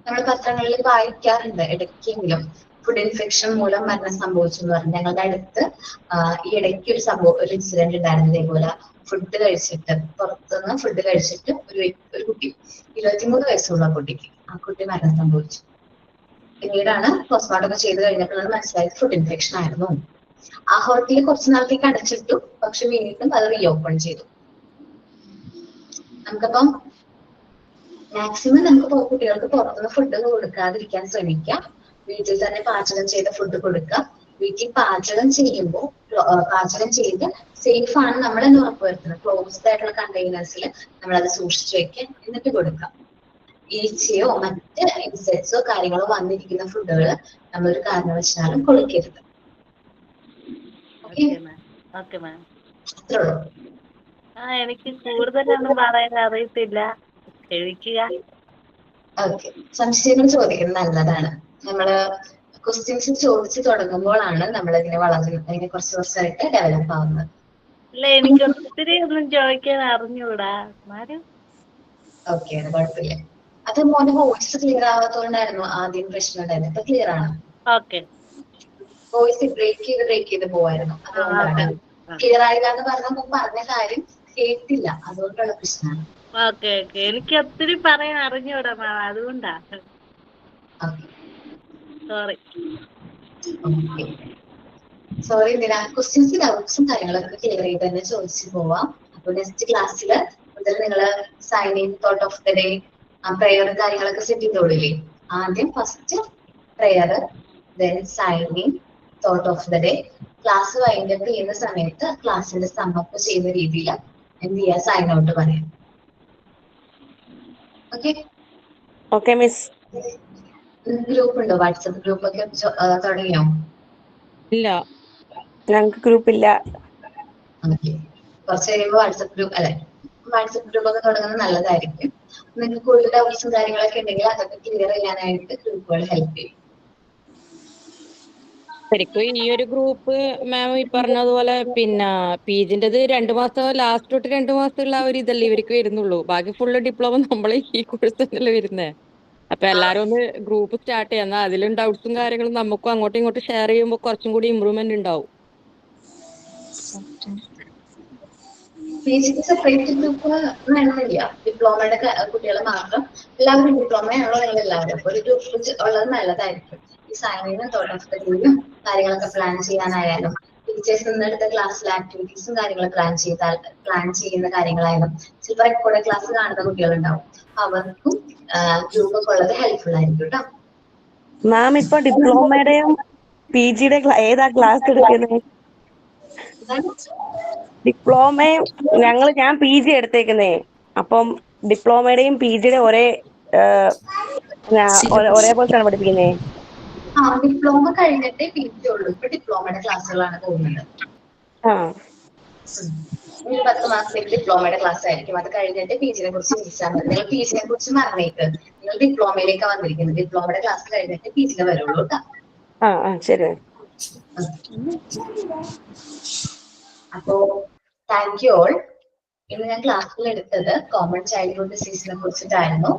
നമ്മൾ പത്രങ്ങളിൽ വായിക്കാറുണ്ട് ഇടയ്ക്കെങ്കിലും ഫുഡ് ഇൻഫെക്ഷൻ മൂലം മരണം സംഭവിച്ചു എന്ന് പറഞ്ഞു. ഞങ്ങളുടെ അടുത്ത് ഈ ഇടയ്ക്ക് ഒരു ഇൻസിഡന്റ് ഉണ്ടായിരുന്നു. ഇതേപോലെ ഫുഡ് കഴിച്ചിട്ട്, പുറത്തുനിന്ന് ഫുഡ് കഴിച്ചിട്ട് ഒരു കുട്ടി, 23 വയസ്സുള്ള കുട്ടിക്ക്, ആ കുട്ടി മരണം സംഭവിച്ചു. പിന്നീടാണ് പോസ്റ്റ്മോർട്ടം ഒക്കെ ചെയ്ത് കഴിഞ്ഞപ്പോഴാണ് മനസ്സിലായത് ഫുഡ് ഇൻഫെക്ഷൻ ആയിരുന്നു. ആ ഹോട്ടലിൽ കുറച്ചു നാളത്തേക്ക് അടച്ചിട്ടു, പക്ഷെ വീണ്ടും അത് റീഓപ്പൺ ചെയ്തു. നമുക്കപ്പം മാക്സിമം നമുക്ക് കുട്ടികൾക്ക് പുറത്തുനിന്ന് ഫുഡ് കൊടുക്കാതിരിക്കാൻ ശ്രമിക്കാം. വീട്ടിൽ തന്നെ പാചകം ചെയ്ത ഫുഡ് കൊടുക്കുക. വീട്ടിൽ പാചകം ചെയ്യുമ്പോൾ പാചകം ചെയ്ത് സേഫ് ആണ് നമ്മളെന്ന് ഉറപ്പുവരുത്തുന്നത്. ക്ലോസ്ഡ് ആയിട്ടുള്ള കണ്ടെയ്നേഴ്സിൽ നമ്മളത് സൂക്ഷിച്ചു വെക്കാൻ, എന്നിട്ട് കൊടുക്കാം. ഈച്ചയോ മറ്റ് ഇൻസെക്ട്സോ കാര്യങ്ങളോ വന്നിരിക്കുന്ന ഫുഡുകൾ നമ്മളൊരു കാരണവശാലും കൊടുക്കരുത്. Okay ma'am. എനിക്ക് കൂടുതലൊന്നും പറയാൻ അറിയത്തില്ല. കഴിക്കുക. ഓക്കെ, സംശയങ്ങൾ ചോദിക്കുന്നത് നല്ലതാണ്. നമ്മള് ക്വസ്റ്റ്യൻസ് ചോദിച്ചു തുടങ്ങുമ്പോഴാണ് നമ്മൾ ഇതിനെ അതിനെ കുറച്ച് കുറച്ചായിട്ട് ഡെവലപ്പ് ആവുന്നത്. ഇല്ല, എനിക്ക് ഒത്തിരി ഒന്നും ചോദിക്കാൻ അറിഞ്ഞൂടാ. ഓക്കെ, അത് കുഴപ്പമില്ല. അത് മോനെ വോയിസ് ക്ലിയർ ആവാത്തതുകൊണ്ടായിരുന്നു ആദ്യം പ്രശ്നം ഉണ്ടായിരുന്നു. ഇപ്പൊ ക്ലിയർ ആണ്. ഓക്കെ. വോയിസ് ബ്രേക്ക് ചെയ്ത് പോവായിരുന്നു. അതുകൊണ്ടാണ് ക്ലിയർ ആയില്ല എന്ന് പറഞ്ഞ കാര്യം കേട്ടില്ല, അതുകൊണ്ടുള്ള പ്രശ്നമാണ്. Okay okay. എനിക്ക് ഒത്തിരി പറയാൻ അറിഞ്ഞൂടാ മാം, അതുകൊണ്ടാ. സോറി എന്തിനാ ക്വസ്റ്റ്യൻസ് ഡൗട്ട്സും കാര്യങ്ങളൊക്കെ ക്ലിയർ ചെയ്ത് തന്നെ ചോദിച്ചു പോവാം. അപ്പൊ നെക്സ്റ്റ് ക്ലാസ്സിൽ മുതൽ നിങ്ങള് sign in, thought of the day, prayer കാര്യങ്ങളൊക്കെ സെറ്റ് ചെയ്തോളില്ലേ. ആദ്യം first prayer, then sign in, thought of the day. Class wind up ചെയ്യുന്ന സമയത്ത് ക്ലാസ്സിന്റെ സമ്മപ്പ് ചെയ്യുന്ന രീതിയിൽ എന്ത് ചെയ്യാ, സൈൻ ഔട്ട് പറയാം. Okay okay miss. ഗ്രൂപ്പ് ഉണ്ടോ? വാട്സപ്പ് ഗ്രൂപ്പ് ഒക്കെ തുടങ്ങിയോ? ഇല്ല, ഞങ്ങൾക്ക് ഗ്രൂപ്പ് ഇല്ല. ഓക്കെ, കുറച്ച് കഴിയുമ്പോൾ വാട്സപ്പ് ഗ്രൂപ്പ് ഒക്കെ തുടങ്ങുന്നത് നല്ലതായിരിക്കും. നിങ്ങൾക്ക് കൂടുതൽ ഡൗട്ട്സും കാര്യങ്ങളൊക്കെ ഉണ്ടെങ്കിൽ അതൊക്കെ ക്ലിയർ ചെയ്യാനായിട്ട് ഗ്രൂപ്പുകൾ ഹെൽപ്പ് ചെയ്യും. ശരിക്കും ഈ ഒരു ഗ്രൂപ്പ് മാം ഈ പറഞ്ഞതുപോലെ പിന്നെ PGൻ്റെത് 2 മാസം ലാസ്റ്റ് തൊട്ട് 2 മാസമുള്ള ആ ഒരു ഇതല്ലേ ഇവർക്ക് വരുന്നുള്ളൂ. ബാക്കി ഫുള്ള് ഡിപ്ലോമ നമ്മളെ ഈ കോഴ്സ് തന്നെയല്ലേ വരുന്നേ. അപ്പൊ എല്ലാരും ഒന്ന് ഗ്രൂപ്പ് സ്റ്റാർട്ട് ചെയ്യാം. എന്നാൽ അതിലും ഡൗട്ട്സും കാര്യങ്ങളും നമുക്കും അങ്ങോട്ടും ഇങ്ങോട്ടും ഷെയർ ചെയ്യുമ്പോൾ കുറച്ചും കൂടി ഇമ്പ്രൂവ്മെന്റ് ഉണ്ടാവും. PGക്ക് സെപ്പറേറ്റ് ഗ്രൂപ്പ് വേണമെന്നില്ല. ഡിപ്ലോമയുടെ കുട്ടികൾ മാത്രം. എല്ലാവരും ഡിപ്ലോമയാണല്ലോ നിങ്ങൾ എല്ലാവരും. അപ്പൊ ഒരു ഗ്രൂപ്പ് ഉള്ളത് നല്ലതായിരിക്കും. ഈ സൈനിനും തോട്ട് ഓഫ് ദ ഡേയും കാര്യങ്ങളൊക്കെ പ്ലാൻ ചെയ്യാനായാലും, ടീച്ചേഴ്സ് നിന്നെടുത്ത ക്ലാസ്സിലെ ആക്ടിവിറ്റീസും കാര്യങ്ങൾ പ്ലാൻ ചെയ്യുന്ന കാര്യങ്ങളായാലും, ചിലപ്പോൾ റെക്കോർഡ് ക്ലാസ് കാണുന്ന കുട്ടികളുണ്ടാവും. അവർക്കും ഗ്രൂപ്പ് ഒക്കെ ഉള്ളത് ഹെൽപ്ഫുൾ ആയിരിക്കും കേട്ടോ. മാം ഇപ്പൊ ഡിപ്ലോമയുടെയും PGയുടെ ഏതാ ക്ലാസ് എടുക്കുന്നത്? ഡിപ്ലോമയും ഞാൻ PG എടുത്തേക്കുന്നേ. അപ്പം ഡിപ്ലോമയുടെയും PGയുടെ ഒരേപോലത്താണ് പഠിപ്പിക്കുന്നേ. ഡിപ്ലോമ കഴിഞ്ഞിട്ടേ PG ഉള്ളൂ. ഇപ്പൊ ഡിപ്ലോമയുടെ ക്ലാസ്സുകളാണ് പോകുന്നത്. 10 മാസത്തേക്ക് ഡിപ്ലോമയുടെ ക്ലാസ് ആയിരിക്കും. അത് കഴിഞ്ഞിട്ട് PGനെ കുറിച്ച് ചിന്തിച്ചാൽ മതി. നിങ്ങൾ PGനെ കുറിച്ച് മറന്നേക്ക്. നിങ്ങൾ ഡിപ്ലോമയിലേക്കാണ് വന്നിരിക്കുന്നത്. ഡിപ്ലോമയുടെ ക്ലാസ് കഴിഞ്ഞിട്ട് PGനെ വരുള്ളൂ കേട്ടോ. ശരി. അപ്പോ താങ്ക് യു ഓൾ. ഇന്ന് ഞാൻ ക്ലാസ്സിൽ എടുത്തത് കോമൺ ചൈൽഡ്ഹുഡ് ഡിസീസിനെ കുറിച്ചിട്ടായിരുന്നു.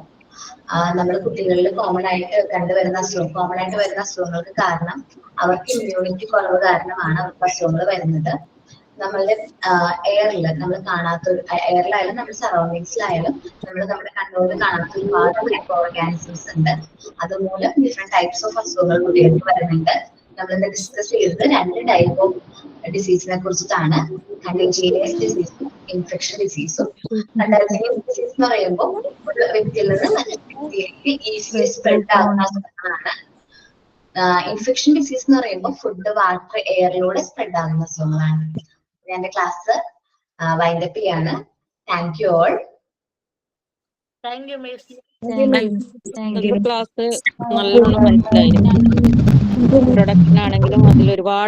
നമ്മൾ കുട്ടികളിൽ കോമൺ ആയിട്ട് വരുന്ന അസുഖങ്ങൾക്ക് കാരണം അവർക്ക് ഇമ്മ്യൂണിറ്റി കുറവ് കാരണമാണ് അവർക്ക് അസുഖങ്ങൾ വരുന്നത്. നമ്മളുടെ എയറിൽ നമ്മൾ കാണാത്ത എയറിലായാലും നമ്മുടെ സറൗണ്ടിങ്സിലായാലും നമ്മുടെ കണ്ണുകൊണ്ട് കാണാത്ത ഒരുപാട് മൈക്രോ ഓർഗാനിസംസ് ഉണ്ട്. അതുമൂലം ഡിഫറെന്റ് ടൈപ്സ് ഓഫ് അസുഖങ്ങൾ കുട്ടികൾക്ക് വരുന്നുണ്ട്. നമ്മളിന്ന് ഡിസ്കസ് ചെയ്തത് 2 ടൈപ്പ് ഓഫ് ഡിസീസിനെ കുറിച്ചിട്ടാണ്. കണ്ടേജിയസ് ഡിസീസും ഇൻഫെക്ഷൻ ഡിസീസും. കണ്ടേജിയസ് ഡിസീസ് എന്ന് പറയുമ്പോൾ ഒരു വ്യക്തിയിൽ നിന്ന് മറ്റൊരു വ്യക്തിയിലേക്ക് ഈസിലി സ്പ്രെഡ് ആകുന്ന അസുഖങ്ങളാണ്. ഇൻഫെക്ഷൻ ഡിസീസ് എന്ന് പറയുമ്പോൾ ഫുഡ്, വാട്ടർ, എയറിലൂടെ സ്പ്രെഡ് ആകുന്ന അസുഖങ്ങളാണ്. ഞാൻ എന്റെ ക്ലാസ് വൈൻഡപ്പ് ചെയ്യാണ്. Thank you all. Thank you miss. Class നല്ലോണം മനസ്സിലായി. പ്രൊഡക്ഷൻ ആണെങ്കിലും അതിൽ ഒരുപാട്